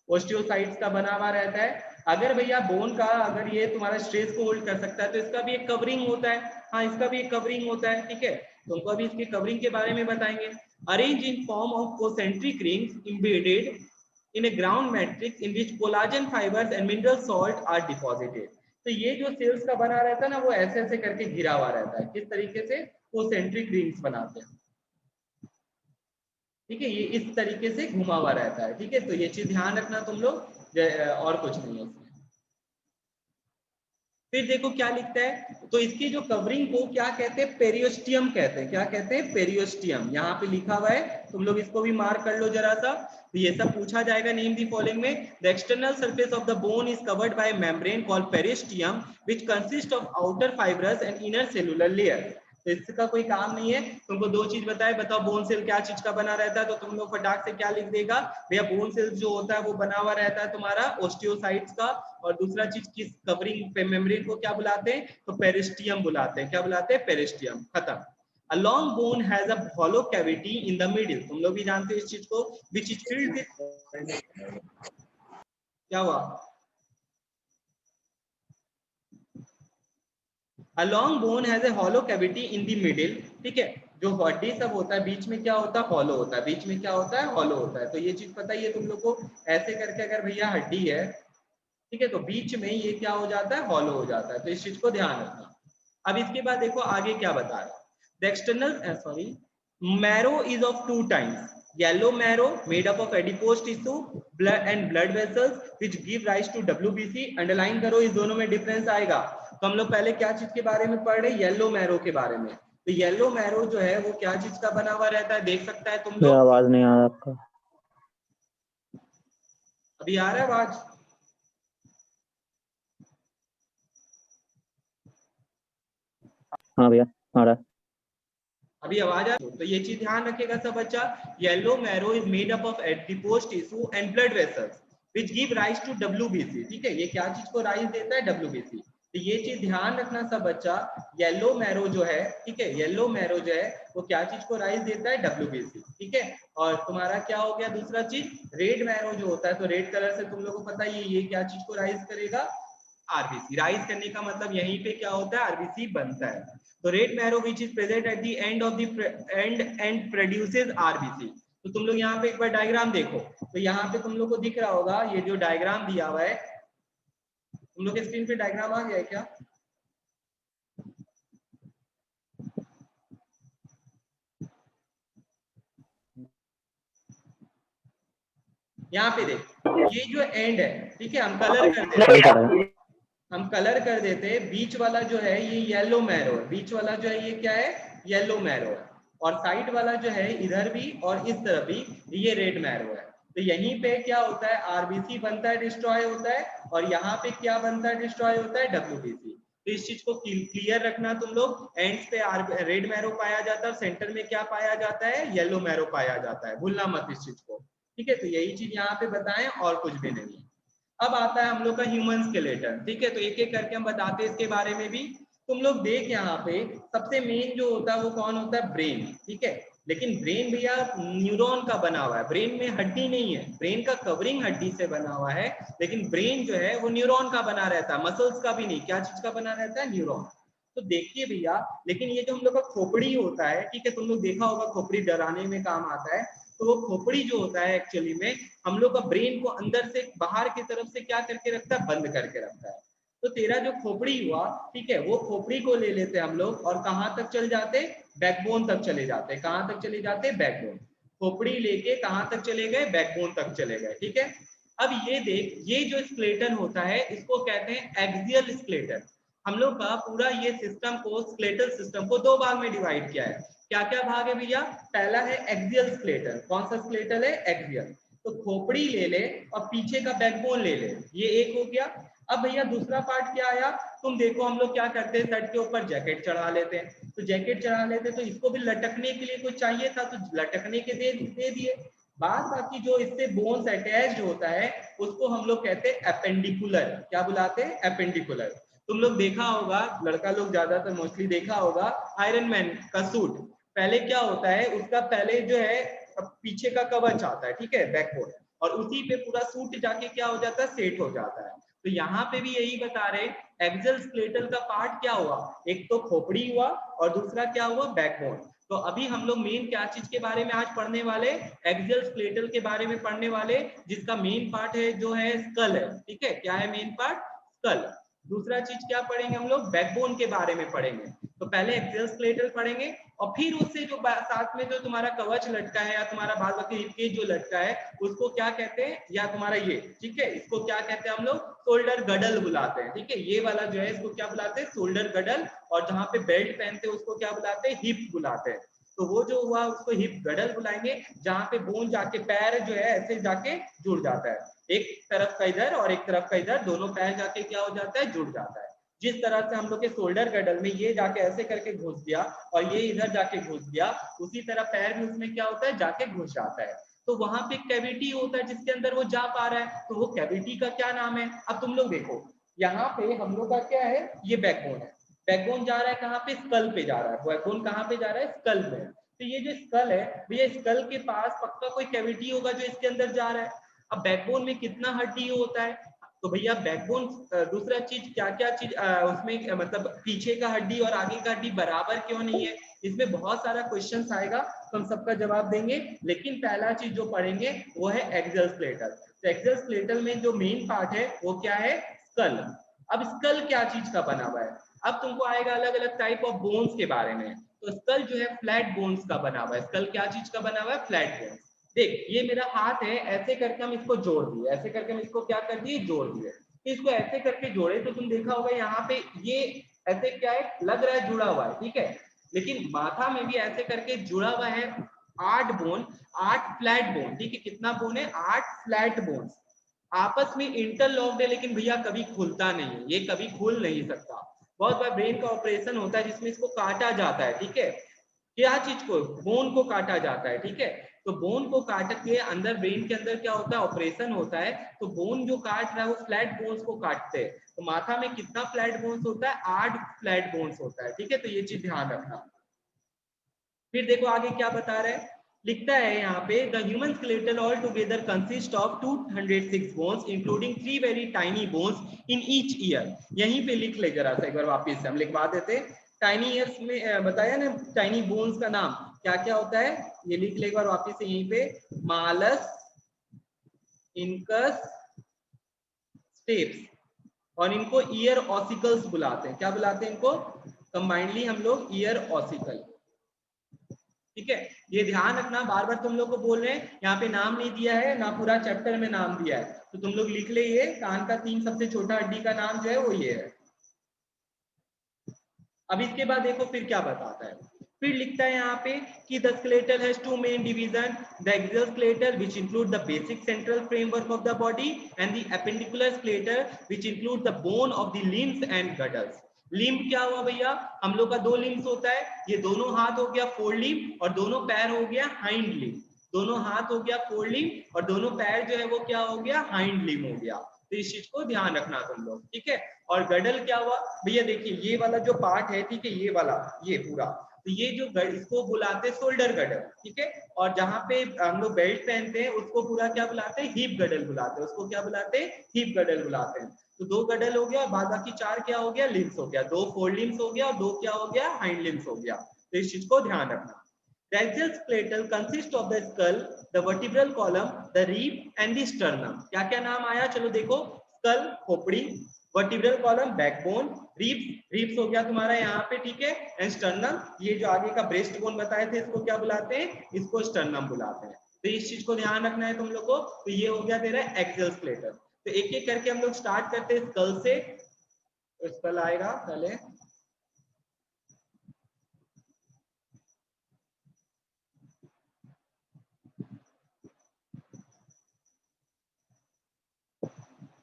osteocytes का बना हुआ रहता है। अगर भैया बोन का अगर ये तुम्हारा स्ट्रेस को होल्ड कर सकता है तो इसका भी एक कवरिंग होता है। हाँ, इसका भी एक कवरिंग होता है। ठीक है, तुमको अभी इसकी कवरिंग के बारे में बताएंगे। Arrange in form of concentric rings embedded in a ground matrix in which collagen fibers and mineral salt are deposited। तो ये जो सेल्स का बना रहता है ना, वो ऐसे ऐसे करके घिरा हुआ रहता है। किस तरीके से, concentric rings बनाते हैं। ठीक है, ये इस तरीके से घुमा हुआ रहता है। ठीक है, तो ये चीज ध्यान रखना तुम लोग, और कुछ नहीं है इसमें। फिर देखो क्या लिखता है, तो इसकी जो कवरिंग को क्या कहते हैं, पेरियोस्टियम कहते हैं। क्या कहते हैं, पेरियोस्टियम। यहाँ पे लिखा हुआ है, तुम लोग इसको भी मार्क कर लो जरा सा। तो ये सब पूछा जाएगा, नेम दी फॉलोइंग में। The external surface of the bone is covered by membrane called periosteum which consist of outer fibrous and inner cellular layer. तो इसका कोई काम नहीं है। तुमको दो चीज बताए, बताओ बोन सेल क्या चीज का बना रहता है, तो तुम लोग फटाक से क्या लिख देगा भैया, बोन सेल जो होता है वो बना हुआ रहता है तुम्हारा ओस्टियोसाइट्स का, और दूसरा चीज किस कवरिंग मेम्ब्रेन को क्या बुलाते हैं, तो पेरिस्टियम बुलाते हैं। क्या बुलाते हैं? पेरिस्टियम। खत्म। A long bone has a hollow cavity in the middle. तुम लोग भी जानते हो इस चीज को, which is filled with, क्या हुआ? A long bone has a hollow cavity in the middle. ठीक है, जो हड्डी सब होता है बीच में क्या होता है? हॉलो होता है। बीच में क्या होता है? हॉलो होता है। तो ये चीज पता ही है तुम लोग को। ऐसे करके अगर भैया हड्डी है, ठीक है, तो बीच में ये क्या हो जाता है? हॉलो हो जाता है। तो इस चीज को ध्यान रखना। अब इसके बाद देखो आगे क्या बता रहा है। The external marrow is of two types. Yellow marrow made up of adipose tissue blood and blood vessels which give rise to WBC. Underline करो, इस दोनों में डिफरेंस आएगा। तो हम लोग पहले क्या चीज के बारे में पढ़ रहे? येलो मैरो के बारे में। तो येलो मैरो जो है वो क्या चीज का बना हुआ रहता है? देख सकता है तुम लोग। आवाज नहीं आ रहा आपका। अभी आ रहा है आवाज? हाँ भैया आ रहा है। अभी आवाज आ रही है? तो ये चीज ध्यान रखेगा सब बच्चा। Yellow marrow is made up of adipose tissue and blood vessels which give rise to WBC। ठीक है, ये क्या चीज को राइज देता है? WBC। तो ये चीज ध्यान रखना सब बच्चा। येलो मैरो जो है, ठीक है, येलो मैरो जो है वो क्या चीज को राइज देता है? WBC। ठीक है, और तुम्हारा क्या हो गया दूसरा चीज? रेड मैरो जो होता है, तो रेड कलर से तुम लोगों को पता ही है ये क्या चीज को राइज करेगा? RBC। राइज करने का मतलब यहीं पे क्या होता है? RBC बनता है। तो red marrow which is present at the end of the end and produces RBC। तो तुम लोग यहाँ पे एक बार डायग्राम देखो, तो यहाँ पे तुम लोग को दिख रहा होगा ये जो डायग्राम दिया हुआ है, तुम लोग के स्क्रीन पे डायग्राम आ गया है क्या? यहाँ पे देख, ये जो एंड है, ठीक है, हम कलर कर देते हैं, हम कलर कर देते हैं। बीच वाला जो है ये येलो मैरो है, बीच वाला जो है ये क्या है? येलो मैरो है। और साइड वाला जो है इधर भी और इस तरफ भी ये रेड मैरो है। तो यहीं पे क्या होता है? RBC बनता है, डिस्ट्रॉय होता है, और यहाँ पे क्या बनता है? डिस्ट्रॉय होता है WBC। तो इस चीज को क्लियर रखना तुम लोग। एंड्स पे रेड मैरो पाया जाता है, सेंटर में क्या पाया जाता है? येलो मैरो पाया जाता है। भूलना मत इस चीज को। ठीक है, तो यही चीज यहाँ पे बताएं और कुछ भी नहीं। अब आता है हम लोग का ह्यूमन स्केलेटन। ठीक है, तो एक एक करके हम बताते हैं इसके बारे में भी। तुम लोग देख यहाँ पे सबसे मेन जो होता है वो कौन होता है? ब्रेन। ठीक है, लेकिन ब्रेन भैया न्यूरॉन का बना हुआ है, ब्रेन में हड्डी नहीं है। ब्रेन का कवरिंग हड्डी से बना हुआ है, लेकिन ब्रेन जो है वो न्यूरॉन का बना रहता है, मसल्स का भी नहीं। क्या चीज का बना रहता है? न्यूरॉन। तो देखिए भैया, लेकिन ये जो हम लोग का खोपड़ी होता है, ठीक है, तुम लोग देखा होगा खोपड़ी डराने में काम आता है। तो वो खोपड़ी जो होता है एक्चुअली में हम लोग का ब्रेन को अंदर से बाहर की तरफ से क्या करके रखता है? बंद करके रखता है। तो तेरा जो खोपड़ी हुआ, ठीक है, वो खोपड़ी को ले लेते हम लोग और कहाँ तक चल जाते? बैकबोन तक चले जाते। कहाँ तक चले जाते? बैकबोन। खोपड़ी लेके कहाँ तक चले गए? बैकबोन तक चले गए। ठीक है, अब ये देख, ये जो स्केलेटन होता है इसको कहते हैं एक्सियल स्केलेटन। हम लोग का पूरा ये सिस्टम को, स्केलेटल सिस्टम को दो भाग में डिवाइड किया है। क्या क्या भाग है भैया? पहला है एक्सियल स्केलेटन। कौन सा स्केलेटन है? एक्सियल। तो खोपड़ी ले ले और पीछे का बैकबोन ले ले, ये एक हो गया। अब भैया दूसरा पार्ट क्या आया? तुम देखो हम लोग क्या करते हैं, शर्ट के ऊपर जैकेट चढ़ा लेते हैं। तो जैकेट चढ़ा लेते तो इसको भी लटकने के लिए कुछ चाहिए था, तो लटकने के दे दिए। बाद बाकी जो इससे बोन्स अटैच्ड होता है उसको हम लोग कहते हैं एपेंडिकुलर। क्या बुलाते हैं? एपेंडिकुलर। तुम लोग देखा होगा, लड़का लोग ज्यादातर मोस्टली देखा होगा, आयरन मैन का सूट पहले क्या होता है? उसका पहले जो है पीछे का कवच आता है, ठीक है, बैकबोन, और उसी पे पूरा सूट जाके क्या हो जाता है? सेट हो जाता है। तो यहाँ पे भी यही बता रहे, एक्सियल स्केलेटल का पार्ट क्या हुआ? एक तो खोपड़ी हुआ और दूसरा क्या हुआ? बैकबोन। तो अभी हम लोग मेन क्या चीज के बारे में आज पढ़ने वाले? एक्सियल स्केलेटल के बारे में पढ़ने वाले, जिसका मेन पार्ट है जो है स्कल है। ठीक है, क्या है मेन पार्ट? स्कल। दूसरा चीज क्या पढ़ेंगे हम लोग? बैकबोन के बारे में पढ़ेंगे। तो पहले एक्सियल स्केलेटल पढ़ेंगे और फिर उससे जो साथ में जो तुम्हारा कवच लटका है या तुम्हारा बाद बाकी रिबकेज जो लटका है उसको क्या कहते हैं? या तुम्हारा ये, ठीक है, इसको क्या कहते हैं हम लोग? शोल्डर गडल बुलाते हैं। ठीक है, ये वाला जो है इसको क्या बुलाते हैं? शोल्डर गडल। और जहाँ पे बेल्ट पहनते हैं उसको क्या बुलाते हैं? हिप बुलाते हैं। तो वो जो हुआ उसको हिप गडल बुलाएंगे, जहाँ पे बोन जाके पैर जो है ऐसे जाके जुड़ जाता है, एक तरफ का इधर और एक तरफ का इधर, दोनों पैर जाके क्या हो जाता है? जुड़ जाता है। जिस तरह से हम लोग के शोल्डर गडल में ये जाके ऐसे करके घुस गया और ये इधर जाके घुस गया, उसी तरह पैर में उसमें क्या होता है, जाके घुस जाता है। तो वहां पे कैविटी होता है जिसके अंदर वो जा पा रहा है, तो वो कैविटी का क्या नाम है। अब तुम लोग देखो यहाँ पे हम लोग का क्या है, ये बैकबोन है। बैकबोन जा रहा है कहाँ पे, स्कल पे जा रहा है। बैकबोन कहाँ पे जा रहा है, स्कल में। तो ये जो स्कल है भैया, स्कल के पास पक्का कोई कैविटी होगा जो इसके अंदर जा रहा है। अब बैकबोन में कितना हड्डी होता है, तो भैया बैकबोन दूसरा चीज क्या क्या चीज उसमें मतलब पीछे का हड्डी और आगे का हड्डी बराबर क्यों नहीं है, इसमें बहुत सारा क्वेश्चन आएगा तो हम सबका जवाब देंगे। लेकिन पहला चीज जो पढ़ेंगे वो है एक्सल स्केलेटल। तो एक्सल स्केलेटल में जो मेन पार्ट है वो क्या है, स्कल। अब स्कल क्या चीज का बना हुआ है, अब तुमको आएगा अलग अलग टाइप ऑफ बोन्स के बारे में। तो स्कल जो है फ्लैट बोन्स का बना हुआ है। स्कल क्या चीज का बना हुआ है, फ्लैट बोन्स। देख ये मेरा हाथ है, ऐसे करके हम इसको जोड़ दिए, ऐसे करके हम इसको क्या कर दिए, जोड़ दिए। इसको ऐसे करके जोड़े तो तुम देखा होगा यहाँ पे ये ऐसे क्या है, लग रहा है जुड़ा हुआ है, ठीक है। लेकिन माथा में भी ऐसे करके जुड़ा हुआ है 8 बोन, 8 फ्लैट बोन, ठीक है। कितना बोन है, 8 फ्लैट बोन आपस में इंटरलॉक्ड है, लेकिन भैया कभी खुलता नहीं है, ये कभी खुल नहीं सकता। बहुत बार ब्रेन का ऑपरेशन होता है जिसमें इसको काटा जाता है, ठीक है। क्या चीज को, बोन को काटा जाता है, ठीक है। तो बोन को काट के अंदर ब्रेन के अंदर क्या होता है, ऑपरेशन होता है। तो बोन जो काट रहा है वो फ्लैट बोन्स को काटते हैं। तो माथा में कितना फ्लैट बोन्स होता है, 8 फ्लैट बोन्स होता है, ठीक है। तो ये चीज ध्यान रखना। फिर देखो आगे क्या बता रहे हैं, लिखता है यहाँ पे the human skeletal all together consist of 206 bones including 3 very tiny bones in each year. यहीं पे लिख ले जरा सा एक बार वापस से हम लिखवा देते। टाइनी ईयर्स में बताया ना, टाइनी बोन्स का नाम क्या क्या होता है, ये लिख ले एक बार वापस से यहीं पे, मालस, इनकस, स्टेप्स, और इनको ईयर ऑसिकल्स बुलाते हैं। क्या बुलाते हैं इनको, कंबाइंडली हम लोग ईयर ऑसिकल, ठीक है। ये ध्यान रखना, बार बार तुम लोग को बोल रहे हैं, यहाँ पे नाम नहीं दिया है ना, पूरा चैप्टर में नाम दिया है, तो तुम लोग लिख ले ये कान का 3 सबसे छोटा हड्डी का नाम जो है वो ये है। अब इसके बाद देखो फिर क्या बताता है, फिर लिखता है यहाँ पे कि the skeletal has 2 main division, the axial skeletal which include the basic central framework of the body and the appendicular skeletal which include the bone of the limbs and girdles. Limb क्या हुआ भैया, हम लोग का 2 limbs होता है, ये दोनों हाथ हो गया फोर लिम्ब और दोनों पैर हो गया हाइंड लिम्ब। दोनों हाथ हो गया फोर लिम्ब और दोनों पैर जो है वो क्या हो गया, हाइंड लिम्ब हो गया। तो इस चीज को ध्यान रखना तुम लोग, ठीक है। और गडल क्या हुआ भैया, देखिए ये वाला जो पार्ट है, ठीक है, ये वाला, ये पूरा, तो ये जो इसको बुलाते हैं शोल्डर गडल, ठीक है। और जहाँ पे हम लोग बेल्ट पहनते हैं उसको पूरा क्या बुलाते हैं, हिप गडल बुलाते हैं, उसको क्या बुलाते हैं, हिप गडल बुलाते हैं। तो 2 गडल हो गया और बाद बाकी 4 क्या हो गया, लिम्स हो गया। 2 फोर लिम्स हो गया और 2 क्या हो गया, हाइंड लिम्स हो गया। तो इस चीज को ध्यान रखना। The axial skeletal consists of the skull, the vertebral column, the rib and the sternum. क्या क्या नाम आया, चलो देखो, स्कल खोपड़ी, वर्टिब्रल कॉलम बैकबोन, रिब्स हो गया तुम्हारा यहाँ पे, ठीक है, एंड स्टर्नम, ये जो आगे का ब्रेस्ट बोन बताए थे इसको क्या बुलाते हैं, इसको स्टर्नम बुलाते हैं। तो इस चीज को ध्यान रखना है तुम लोग को। तो ये हो गया तेरा एक्सियल स्केलेटल। तो एक एक करके हम लोग स्टार्ट करते हैं स्कल से। स्कल आएगा पहले,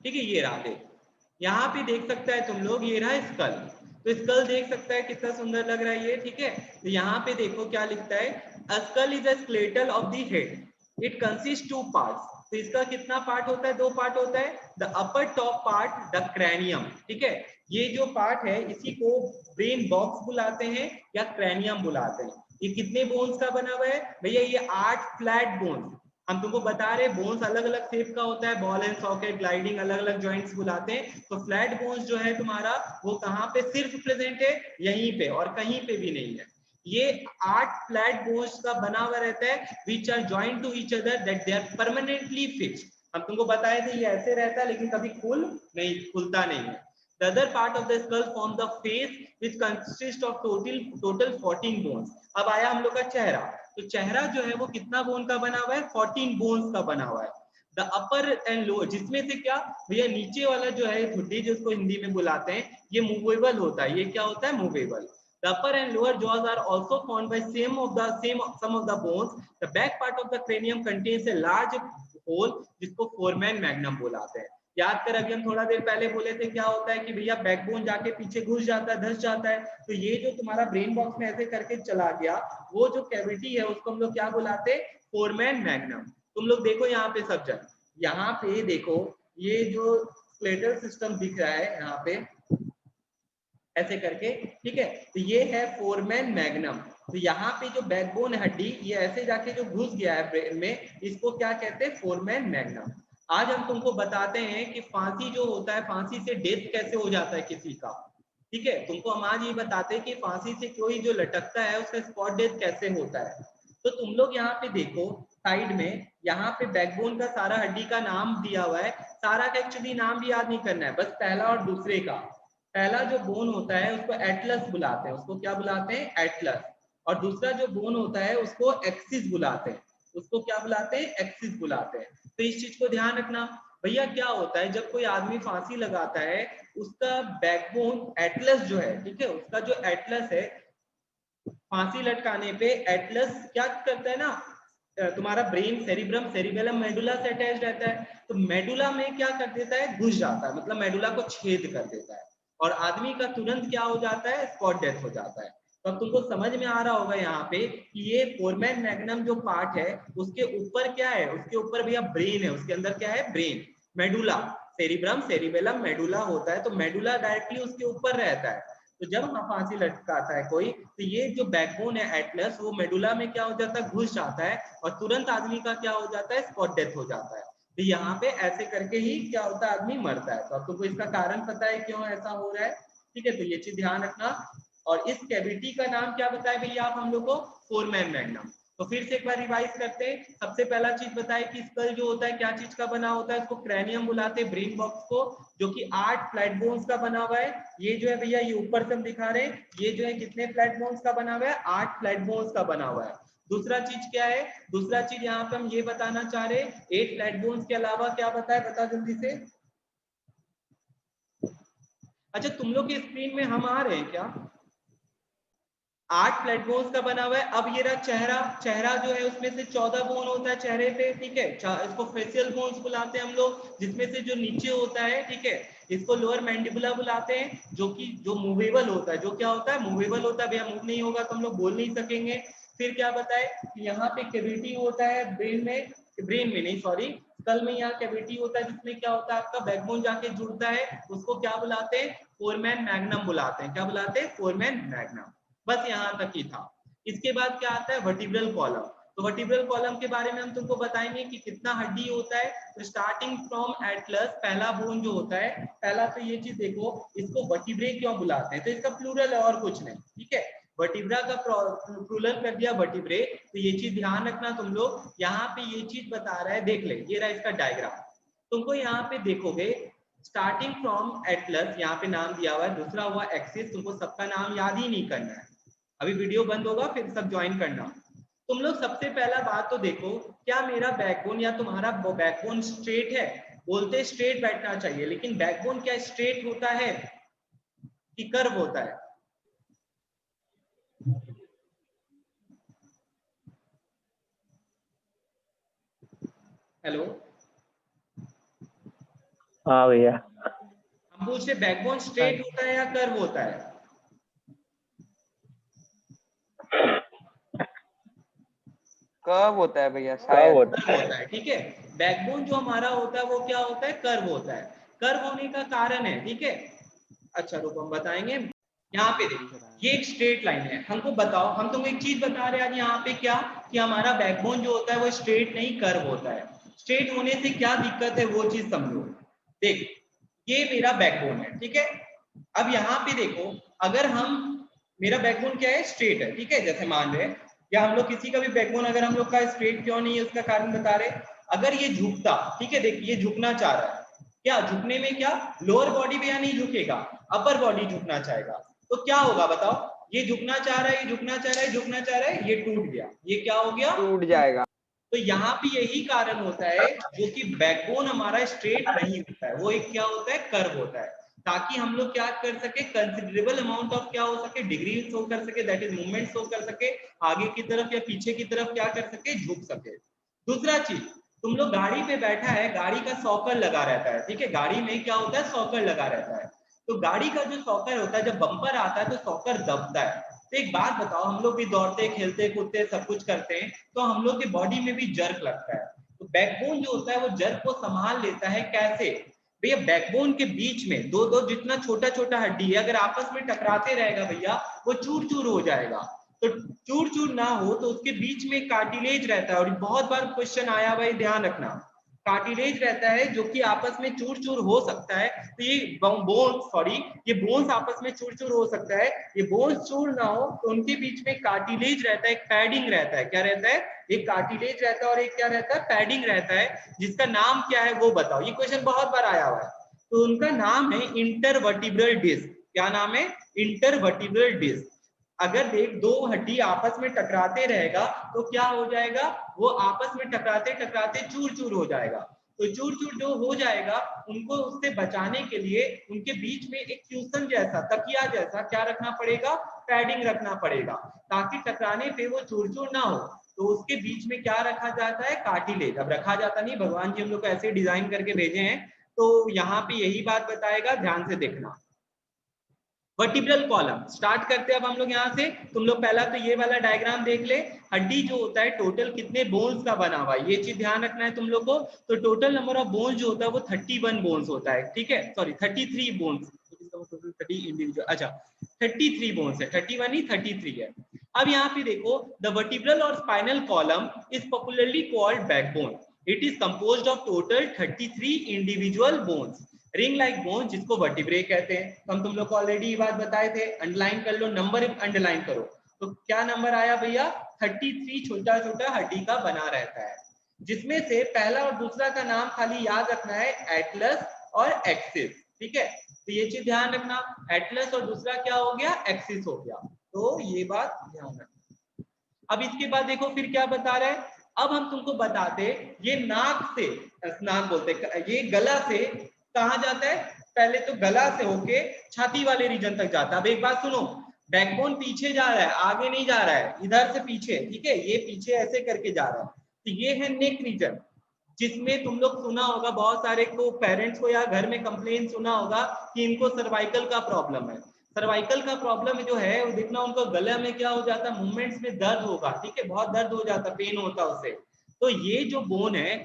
ठीक है, ये रहा, देख यहाँ पे देख सकता है तुम लोग, ये रहा स्कल। तो स्कल देख सकता है कितना सुंदर लग रहा है ये, ठीक है। तो यहाँ पे देखो क्या लिखता है, a skull is a skeletal of the head, it consist 2 parts. तो इसका कितना पार्ट होता है, 2 पार्ट होता है। The upper top part the cranium, ठीक है, ये जो पार्ट है इसी को ब्रेन बॉक्स बुलाते हैं या क्रैनियम बुलाते हैं। ये कितने बोन्स का बना हुआ है भैया, ये 8 फ्लैट बोन्स। हम तुमको बता रहे बोन्स अलग अलग शेप का होता है, बॉल एंड सॉकेट, ग्लाइडिंग, अलग अलग जॉइंट्स बुलाते हैं। तो फ्लैट बोन्स जो है तुम्हारा वो कहाँ पे सिर्फ प्रेजेंट है, यहीं पे, और कहीं पे भी नहीं है। ये 8 फ्लैट बोन्स का बना हुआ रहता है, which are joined to each other that they are permanently fixed। हम तुमको बताए थे ये ऐसे रहता है लेकिन कभी खुलता नहीं है। The other part of the skull forms the face which consists of total 14 bones। अब आया हम लोग का चेहरा। तो चेहरा जो है वो कितना बोन का बना हुआ है, 14 बोन्स का बना हुआ है। द अपर एंड लोअर, जिसमें से क्या भैया, नीचे वाला जो है ठुड्डी, जिसको हिंदी में बुलाते हैं, ये मूवेबल होता है। ये क्या होता है, movable. The upper and lower jaws are also formed by some of the bones. The back part of the cranium contains a large hole जिसको फोरमैन मैग्नम बुलाते हैं। याद कर, अभी हम थोड़ा देर पहले बोले थे क्या होता है कि भैया बैकबोन जाके पीछे घुस जाता है, धंस जाता है। तो ये जो तुम्हारा ब्रेन बॉक्स में ऐसे करके चला गया, वो जो कैविटी है उसको हम लोग क्या बुलाते हैं, फोरमैन मैग्नम। तुम लोग देखो यहाँ पे सब जन, यहाँ पे देखो ये जो स्केलेटल सिस्टम दिख रहा है यहाँ पे ऐसे करके, ठीक है, तो ये है फोरमैन मैग्नम। तो यहाँ पे जो बैकबोन हड्डी ये ऐसे जाके जो घुस गया है ब्रेन में, इसको क्या कहते हैं, फोरमैन मैग्नम। आज हम तुमको बताते हैं कि फांसी जो होता है, फांसी से डेथ कैसे हो जाता है किसी का, ठीक है, तुमको हम आज ये बताते हैं कि फांसी से कोई जो लटकता है उसका स्पॉट डेथ कैसे होता है। तो तुम लोग यहाँ पे देखो साइड में, यहाँ पे बैकबोन का सारा हड्डी का नाम दिया हुआ है। सारा का एक्चुअली नाम भी याद नहीं करना है, बस पहला और दूसरे का। पहला जो बोन होता है उसको एटलस बुलाते हैं, उसको क्या बुलाते हैं, एटलस। और दूसरा जो बोन होता है उसको एक्सिस बुलाते हैं, उसको क्या बुलाते हैं, एक्सिस बुलाते हैं। तो इस चीज को ध्यान रखना भैया। क्या होता है जब कोई आदमी फांसी लगाता है, उसका बैकबोन एटलस जो है, ठीक है, उसका जो एटलस है, फांसी लटकाने पे एटलस क्या करता है ना, तुम्हारा ब्रेन सेरिब्रम सेरिबेलम मेडुला से अटैच रहता है, तो मेडुला में क्या कर देता है, घुस जाता है, मतलब मेडुला को छेद कर देता है, और आदमी का तुरंत क्या हो जाता है, स्पॉट डेथ हो जाता है। तो अब तुमको समझ में आ रहा होगा यहाँ पे कि ये फोरमैन मैग्नम जो पार्ट है उसके ऊपर क्या है, उसके ऊपर भैया ब्रेन है, उसके अंदर क्या है, brain, medulla, cerebrum cerebellum medulla होता है, तो मेडुला डायरेक्टली उसके ऊपर रहता है। तो जब फांसी लटकाता है कोई, तो ये जो बैकबोन है एटलस, वो मेडुला में क्या हो जाता है, घुस जाता है, और तुरंत आदमी का क्या हो जाता है, स्पॉट डेथ हो जाता है। तो यहाँ पे ऐसे करके ही क्या होता है, आदमी मरता है। तो अब तुमको इसका कारण पता है क्यों ऐसा हो रहा है, ठीक है, तो ये चीज ध्यान रखना। और इस कैविटी का नाम क्या बताया भैया आप हम लोग को, फोरमैन मैग्नम। तो फिर से एक बार रिवाइज करते हैं। सबसे पहला चीज बताए कि स्कल जो होता है क्या चीज का बना होता है, उसको क्रैनियम बुलाते हैं, ब्रेन बॉक्स को, जो कि 8 फ्लैट बोन्स का बना हुआ है। ये जो है भैया ये ऊपर से हम दिखा रहे हैं, ये जो है कितने फ्लैट बोन्स का बना हुआ है, 8 फ्लैट बोन्स का बना हुआ है। दूसरा चीज क्या है, दूसरा चीज यहाँ पे हम ये बताना चाह रहे हैं, 8 फ्लैट बोन्स के अलावा क्या बताए, बता जल्दी से। अच्छा तुम लोग की स्क्रीन में हम आ रहे हैं क्या, 8 फ्लैट बोन्स का बना हुआ है। अब ये रहा चेहरा, चेहरा जो है उसमें से 14 बोन होता है चेहरे पे, ठीक है, इसको फेशियल बोन्स बुलाते हैं हम लोग, जिसमें से जो नीचे होता है, ठीक है, इसको लोअर मैंडिबुला बुलाते हैं, जो कि जो मूवेबल होता है, जो क्या होता है, मूवेबल होता है, भैया मूव नहीं होगा तो हम लोग बोल नहीं सकेंगे। फिर क्या बताए कि यहाँ पे कैविटी होता है ब्रेन में नहीं सॉरी, स्कल में यहाँ कैविटी होता है, जिसमें क्या होता है, आपका बैकबोन जाके जुड़ता है, उसको क्या बुलाते हैं, फोरमैन मैग्नम बुलाते हैं। क्या बुलाते हैं, फोरमैन मैग्नम। बस यहाँ तक ही था। इसके बाद क्या आता है, वर्टिब्रल कॉलम। तो वर्टिब्रल कॉलम के बारे में हम तुमको बताएंगे कि कितना हड्डी होता है। तो स्टार्टिंग फ्रॉम एटलस, पहला बोन जो होता है, पहला तो ये चीज देखो, इसको वर्टिब्रे क्यों बुलाते हैं, तो इसका प्लूरल है और कुछ नहीं, ठीक है, वर्टिब्रा का प्लूरल कर दिया वर्टिब्रे। तो ये चीज ध्यान रखना तुम लोग, यहाँ पे ये चीज बता रहा है, देख ले, ये रहा इसका डायग्राम। तुमको यहाँ पे देखोगे स्टार्टिंग फ्रॉम एटलस, यहाँ पे नाम दिया हुआ है, दूसरा हुआ एक्सिस, तुमको सबका नाम याद ही नहीं करना है, अभी वीडियो बंद होगा फिर सब ज्वाइन करना। तुम लोग सबसे पहला बात तो देखो, क्या मेरा बैकबोन या तुम्हारा बैकबोन स्ट्रेट है, बोलते स्ट्रेट बैठना चाहिए, लेकिन बैकबोन क्या स्ट्रेट होता है कि कर्व होता है, हेलो, हाँ भैया। हम पूछ रहे बैकबोन स्ट्रेट होता है या कर्व होता है, कब होता है भैया, कर्व शायद होता है, ठीक है। बैकबोन जो हमारा होता है वो क्या होता है, कर्व होता है। कर्व होने का कारण है, ठीक है, अच्छा रुको हम बताएंगे। यहाँ पे देखो ये एक स्ट्रेट लाइन है, हमको बताओ, हम तुमको एक चीज बता रहे हैं आज यहाँ पे क्या, कि हमारा बैकबोन जो होता है वो स्ट्रेट नहीं कर्व होता है। स्ट्रेट होने से क्या दिक्कत है वो चीज समझो। देख ये मेरा बैकबोन है, ठीक है, अब यहाँ पे देखो, अगर हम, मेरा बैकबोन क्या है, स्ट्रेट है, ठीक है, जैसे मान रहे, या हम लोग किसी का भी बैकबोन अगर हम लोग का स्ट्रेट क्यों नहीं है उसका कारण बता रहे, अगर ये झुकता, ठीक है, देख ये झुकना चाह रहा है, क्या झुकने में क्या, लोअर बॉडी भी या नहीं झुकेगा, अपर बॉडी झुकना चाहेगा, तो क्या होगा बताओ, ये झुकना चाह रहा है, ये झुकना चाह रहा है, झुकना चाह रहा है, ये टूट गया, ये क्या हो गया, टूट जाएगा। तो यहाँ पे यही कारण होता है जो कि बैकबोन हमारा स्ट्रेट नहीं होता है, वो एक क्या होता है, कर्व होता है, ताकि हम लोग क्या कर सके, कंसिडरेबल अमाउंट ऑफ क्या हो सके, डिग्री शो कर सके, दैट इज मूवमेंट शो कर सके, आगे की तरफ या पीछे की तरफ क्या कर सके, झुक सके। दूसरा चीज तुम लोग गाड़ी पे बैठा है, गाड़ी का सॉकर लगा रहता है, ठीक है, गाड़ी में क्या होता है, सॉकर लगा रहता है। तो गाड़ी का जो सॉकर होता है, जब बम्पर आता है तो सॉकर दबता है। तो एक बात बताओ, हम लोग भी दौड़ते खेलते कूदते सब कुछ करते हैं, तो हम लोग की बॉडी में भी जर्क लगता है। तो बैकबोन जो होता है वो जर्क को संभाल लेता है। कैसे भैया? बैकबोन के बीच में दो दो जितना छोटा छोटा हड्डी है, अगर आपस में टकराते रहेगा भैया, वो चूर चूर हो जाएगा। तो चूर चूर ना हो तो उसके बीच में कार्टिलेज रहता है। और बहुत बार क्वेश्चन आया, भाई ध्यान रखना, कार्टिलेज रहता है जो कि आपस में चूर चूर हो सकता है। तो ये ये बोन्स आपस में चूर चूर हो सकता है। ये बोन्स चूर ना हो तो उनके बीच में कार्टिलेज रहता है, एक पैडिंग रहता है। क्या रहता है? एक कार्टिलेज रहता है और एक क्या रहता है, पैडिंग रहता है, जिसका नाम क्या है वो बताओ। ये क्वेश्चन बहुत बार आया हुआ है। तो उनका नाम है इंटरवर्टिब्रल डिस्क। क्या नाम है? Intervertebral disc. अगर देख दो हड्डी आपस में टकराते रहेगा तो क्या हो जाएगा, वो आपस में टकराते टकराते चूर चूर हो जाएगा। तो चूर चूर जो हो जाएगा, उनको उससे बचाने के लिए उनके बीच में एक क्यूशन जैसा, तकिया जैसा क्या रखना पड़ेगा, पैडिंग रखना पड़ेगा, ताकि टकराने पे वो चूर चूर ना हो। तो उसके बीच में क्या रखा जाता है, कार्टिलेज। अब रखा जाता नहीं, भगवान जी हम लोग को ऐसे डिजाइन करके भेजे हैं। तो यहाँ पे यही बात बताएगा, ध्यान से देखना। वर्टिब्रल कॉलम स्टार्ट करते हैं अब हम लोग यहाँ से। तुम लोग पहला तो ये वाला डायग्राम देख ले। हड्डी जो होता है टोटल कितने बोन्स का बना हुआ है, ये चीज ध्यान रखना है तुम लोग को। तो टोटल नंबर ऑफ बोन्स जो होता है वो 31 बोन्स होता है, ठीक है, सॉरी 33 बोन्स। 30 इंडिविजुअल, अच्छा 33 बोन्स है, 31 नहीं 33 है। अब यहाँ पे देखो, द वर्टिब्रल और spinal column is popularly called backbone. It is composed of total 33 individual bones. Ring like bone जिसको वर्टिब्रे कहते हैं। तो हम तुम लोग को ऑलरेडी ये बात बताए थे, अंडरलाइन कर लो, नंबर अंडरलाइन करो। तो क्या नंबर आया भैया? 33 छोटा छोटा हड्डी का बना रहता है, जिसमें से पहला और दूसरा का नाम खाली याद रखना है, एटलस और एक्सिस, ठीक है। तो ये चीज ध्यान रखना, एटलस और दूसरा क्या हो गया, एक्सिस हो गया। तो ये बात ध्यान रखना। अब इसके बाद देखो फिर क्या बता रहा है। अब हम तुमको बताते, ये नाक से, नाक बोलते, ये गला से कहाँ जाता है, पहले तो गला से होके छाती वाले रीजन तक जाता है। अब एक बात सुनो, बैकबोन पीछे जा रहा है, आगे नहीं जा रहा है, इधर से पीछे, ठीक है, ये पीछे ऐसे करके जा रहा है। तो ये है नेक रीजन, जिसमें तुम लोग सुना होगा, बहुत सारे को पेरेंट्स को या घर में कंप्लेन सुना होगा कि इनको सर्वाइकल का प्रॉब्लम है। सर्वाइकल का प्रॉब्लम जो है वो देखना, उनको गले में क्या हो जाता है, मूवमेंट्स में दर्द होगा, ठीक है, बहुत दर्द हो जाता, पेन होता है उससे। तो ये जो बोन है,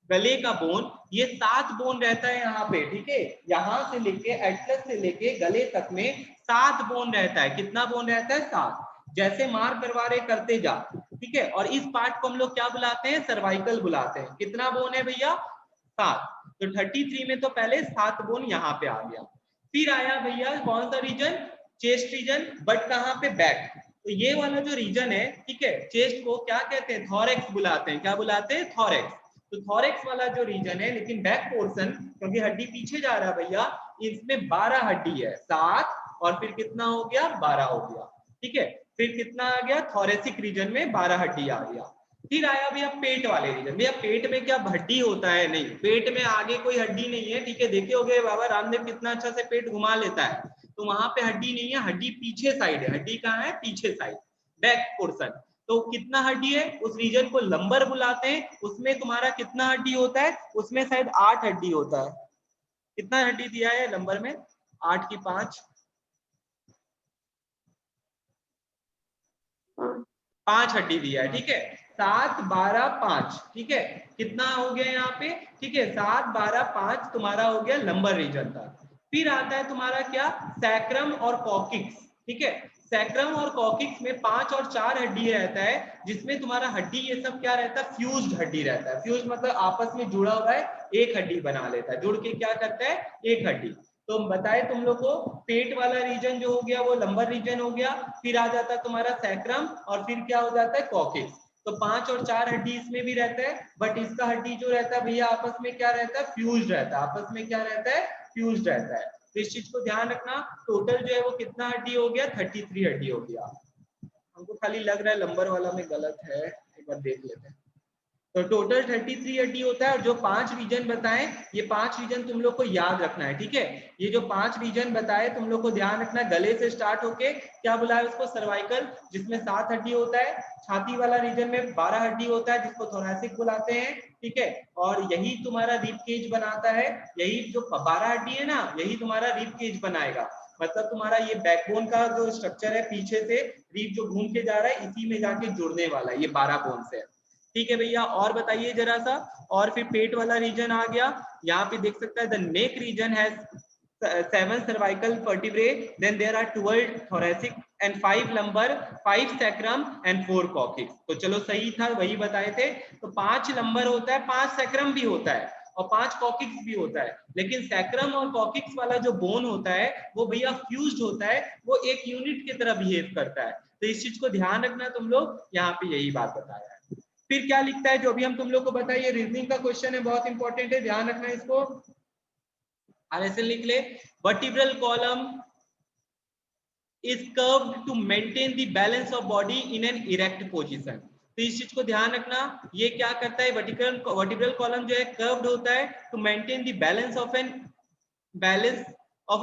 गले का बोन, ये 7 बोन रहता है यहाँ पे, ठीक है, यहाँ से लेके एटलस से लेके गले तक में 7 बोन रहता है। कितना बोन रहता है? 7। जैसे मार करवा रहे करते जा, ठीक है। और इस पार्ट को हम लोग क्या बुलाते हैं, सर्वाइकल बुलाते हैं। कितना बोन है भैया? 7। तो 33 में तो पहले 7 बोन यहाँ पे आ गया। फिर आया भैया कौन सा रीजन, चेस्ट रीजन, बट कहाँ पे, बैक। तो ये वाला जो रीजन है, ठीक है, चेस्ट को क्या कहते हैं, थॉरेक्स बुलाते हैं। क्या बुलाते हैं? थॉरेक्स। तो थॉरेक्स वाला जो रीजन है, लेकिन बैक पोर्शन, क्योंकि हड्डी पीछे जा रहा है भैया, इसमें 12 हड्डी है, 7 और फिर कितना हो गया, 12 हो गया, ठीक है। फिर कितना आ गया, थॉरेसिक रीजन में 12 हड्डी आ गया। फिर आया भैया पेट वाले रीजन। भैया पेट में क्या हड्डी होता है? नहीं, पेट में आगे कोई हड्डी नहीं है, ठीक है। देखे होगे बाबा रामदेव कितना अच्छा से पेट घुमा लेता है, तो वहां पे हड्डी नहीं है, हड्डी पीछे साइड है। हड्डी कहाँ है? पीछे साइड, बैक पोर्शन। तो कितना हड्डी है, उस रीजन को लंबर बुलाते हैं। उसमें तुम्हारा कितना हड्डी होता है? उसमें शायद 8 हड्डी होता है। कितना हड्डी दिया है लंबर में? 8 की 5, 5 हड्डी दिया है, ठीक है। 7 12 5, ठीक है। कितना हो गया यहाँ पे, ठीक है, 7 12 5 तुम्हारा हो गया लंबर रीजन का। फिर आता है तुम्हारा क्या, सैक्रम और कॉकिक्स, ठीक है। सैक्रम और कॉकिक्स में 5 और 4 हड्डी रहता है, जिसमें तुम्हारा हड्डी ये सब क्या रहता है, फ्यूज्ड हड्डी रहता है। फ्यूज मतलब आपस में जुड़ा हुआ है, एक हड्डी बना लेता है, जुड़ के क्या करता है, एक हड्डी। तो बताए तुम लोग को, पेट वाला रीजन जो हो गया वो लंबर रीजन हो गया। फिर आ जाता है तुम्हारा सैक्रम और फिर क्या हो जाता है, कॉकिक्स। तो 5 और 4 हड्डी इसमें भी रहता है, बट इसका हड्डी जो रहता है भैया आपस में क्या रहता है, फ्यूज्ड रहता है। आपस में क्या रहता है, फ्यूज्ड रहता है। तो इस चीज को ध्यान रखना। टोटल जो है वो कितना हड्डी हो गया, 33 हड्डी हो गया। हमको खाली लग रहा है लंबर वाला में गलत है, एक बार देख लेते हैं। तो टोटल 33 हड्डी होता है और जो 5 रीजन बताएं, ये 5 रीजन तुम लोग को याद रखना है, ठीक है। ये जो 5 रीजन बताए तुम लोग को ध्यान रखना है, गले से स्टार्ट होके क्या बुलाया उसको, सर्वाइकल, जिसमें 7 हड्डी होता है, छाती वाला रीजन में 12 हड्डी होता है जिसको थोरैसिक बुलाते हैं, ठीक है। और यही तुम्हारा रिब केज बनाता है, यही जो 12 हड्डी है ना, यही तुम्हारा रिब केज बनाएगा। मतलब तुम्हारा ये बैकबोन का जो स्ट्रक्चर है, पीछे से रिब जो घूम के जा रहा है इसी में जाके जुड़ने वाला है, ये 12 बोन से, ठीक है भैया। और बताइए जरा सा, और फिर पेट वाला रीजन आ गया, यहाँ पे देख सकता है the neck region has 7 cervical vertebrae, then there are 12 thoracic and 5 lumbar, 5 sacrum and 4 coccyx। तो चलो सही था, वही बताए थे। तो 5 लंबर होता है, 5 सैक्रम भी होता है और 5 कॉकिक्स भी होता है, लेकिन सैक्रम और कॉकिक्स वाला जो बोन होता है वो भैया फ्यूज्ड होता है, वो एक यूनिट की तरह बिहेव करता है। तो इस चीज को ध्यान रखना तुम लोग, यहाँ पे यही बात बताया है। फिर क्या लिखता है जो अभी हम तुम लोग को बताइए, रीजनिंग का क्वेश्चन है, बहुत इंपॉर्टेंट है, ध्यान रखना इसको। ऐसे लिख ले, vertebral column is curved to maintain the balance of body in an erect position। तो इस चीज को ध्यान रखना, ये क्या करता है, वर्टिब्रल कॉलम जो है कर्व्ड होता है to maintain the balance of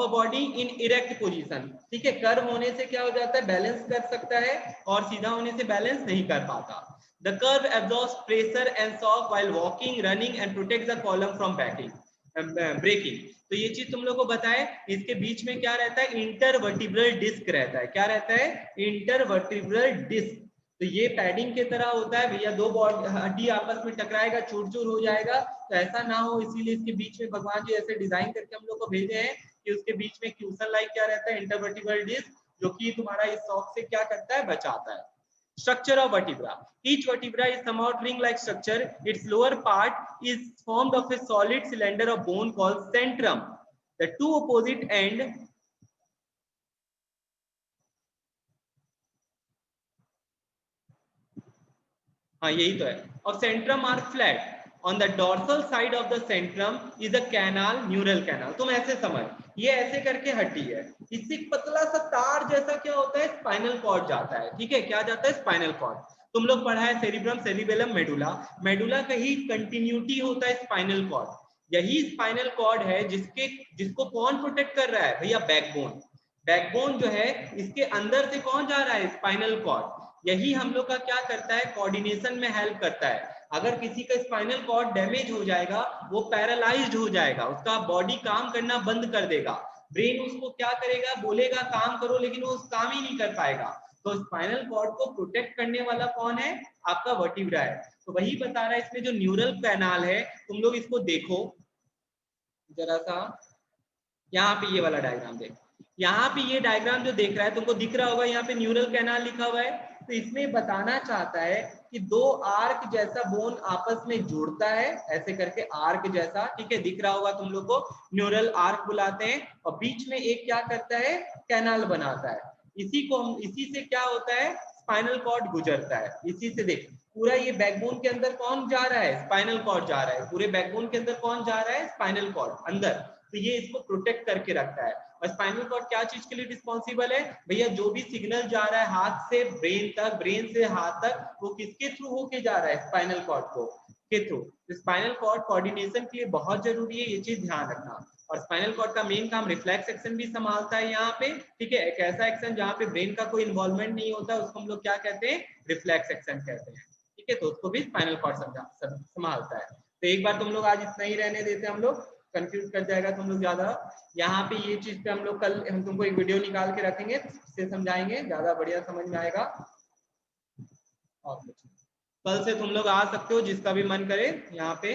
a body in erect position, ठीक है। कर्व होने से क्या हो जाता है, बैलेंस कर सकता है, और सीधा होने से बैलेंस नहीं कर पाता। The curve absorbs pressure and shock while walking, running and protect the column from breaking. तो ये चीज तुम लोग को बताए। इसके बीच में क्या रहता है, इंटरवर्टिब्रल डिस्क रहता है। क्या रहता है, इंटरवर्टिब्रल डिस्क। तो ये पैडिंग की तरह होता है भैया, दो हड्डी आपस में टकराएगा, चूर चूर हो जाएगा, तो ऐसा ना हो इसीलिए इसके बीच में भगवान जी ऐसे डिजाइन करके हम लोग को भेजे हैं कि उसके बीच में क्यूसन लाइक क्या रहता है, इंटरवर्टिब्रल डिस्क, जो कि तुम्हारा इस शॉक से क्या करता है, बचाता है। Structure of vertebra. Each vertebra is somewhat ring-like structure. Its lower part is formed of a solid cylinder of bone called centrum. The two opposite end हाँ यही तो है, और centrum are flat. On the dorsal side of the centrum is a canal, neural canal। तुम ऐसे समझ, ये ऐसे करके हड्डी है, इससे पतला सा तार जैसा क्या होता है, स्पाइनल कॉर्ड जाता है, ठीक है। क्या जाता है, स्पाइनल कॉर्ड। तुम लोग पढ़ा है सेरिब्रम, सेरिबेलम, मेडुला। मेडुला का ही कंटिन्यूटी होता है स्पाइनल कॉर्ड। यही स्पाइनल कॉर्ड है जिसको कौन प्रोटेक्ट कर रहा है भैया, बैकबोन। बैकबोन जो है इसके अंदर से कौन जा रहा है, स्पाइनल कॉर्ड। यही हम लोग का क्या करता है, कोऑर्डिनेशन में हेल्प करता है। अगर किसी का स्पाइनल कॉर्ड डैमेज हो जाएगा, वो पैरालाइज्ड हो जाएगा, उसका बॉडी काम करना बंद कर देगा, ब्रेन उसको क्या करेगा, बोलेगा काम करो, लेकिन वो काम ही नहीं कर पाएगा। तो स्पाइनल कॉर्ड को प्रोटेक्ट करने वाला कौन है, आपका वर्टिब्रा है। तो वही बता रहा है, इसमें जो न्यूरल कैनाल है, तुम लोग इसको देखो जरा सा, यहाँ पे ये वाला डायग्राम देखो, यहाँ पे ये डायग्राम जो देख रहा है तुमको दिख रहा होगा, यहाँ पे न्यूरल कैनाल लिखा हुआ है। तो इसमें बताना चाहता है कि दो आर्क जैसा बोन आपस में जुड़ता है, ऐसे करके आर्क जैसा, ठीक है, दिख रहा होगा तुम लोग को, न्यूरल आर्क बुलाते हैं। और बीच में एक क्या करता है, कैनाल बनाता है। इसी से क्या होता है, स्पाइनल कॉर्ड गुजरता है। इसी से देख, पूरा ये बैकबोन के अंदर कौन जा रहा है, स्पाइनल कॉर्ड जा रहा है। पूरे बैकबोन के अंदर कौन जा रहा है, स्पाइनल कॉर्ड अंदर। तो ये इसको प्रोटेक्ट करके रखता है। और स्पाइनल कॉर्ड क्या चीज के लिए रिस्पॉन्सिबल है भैया, जो भी सिग्नल जा रहा है हाथ से ब्रेन तक, ब्रेन से हाथ तक, वो किसके थ्रू होके जा रहा है, स्पाइनल कॉर्ड को के थ्रू। स्पाइनल कॉर्ड कोऑर्डिनेशन के लिए बहुत जरूरी है, ये चीज ध्यान रखना। और स्पाइनल कॉर्ड का मेन काम रिफ्लेक्स एक्शन भी संभालता है यहाँ पे, ठीक है। एक ऐसा एक्शन जहाँ पे ब्रेन का कोई इन्वॉल्वमेंट नहीं होता, उसको हम लोग क्या कहते हैं, रिफ्लेक्स एक्शन कहते हैं, ठीक है। तो उसको भी स्पाइनल कॉर्ड संभालता है। तो एक बार तुम लोग आज इतना ही रहने देते, हम लोग कंफ्यूज कर जाएगा तुम लोग ज्यादा। यहाँ पे ये चीज पे हम लोग कल हम तुमको एक वीडियो निकाल के रखेंगे, से समझाएंगे, ज्यादा बढ़िया समझ में आएगा। और कल से तुम लोग आ सकते हो, जिसका भी मन करे यहाँ पे।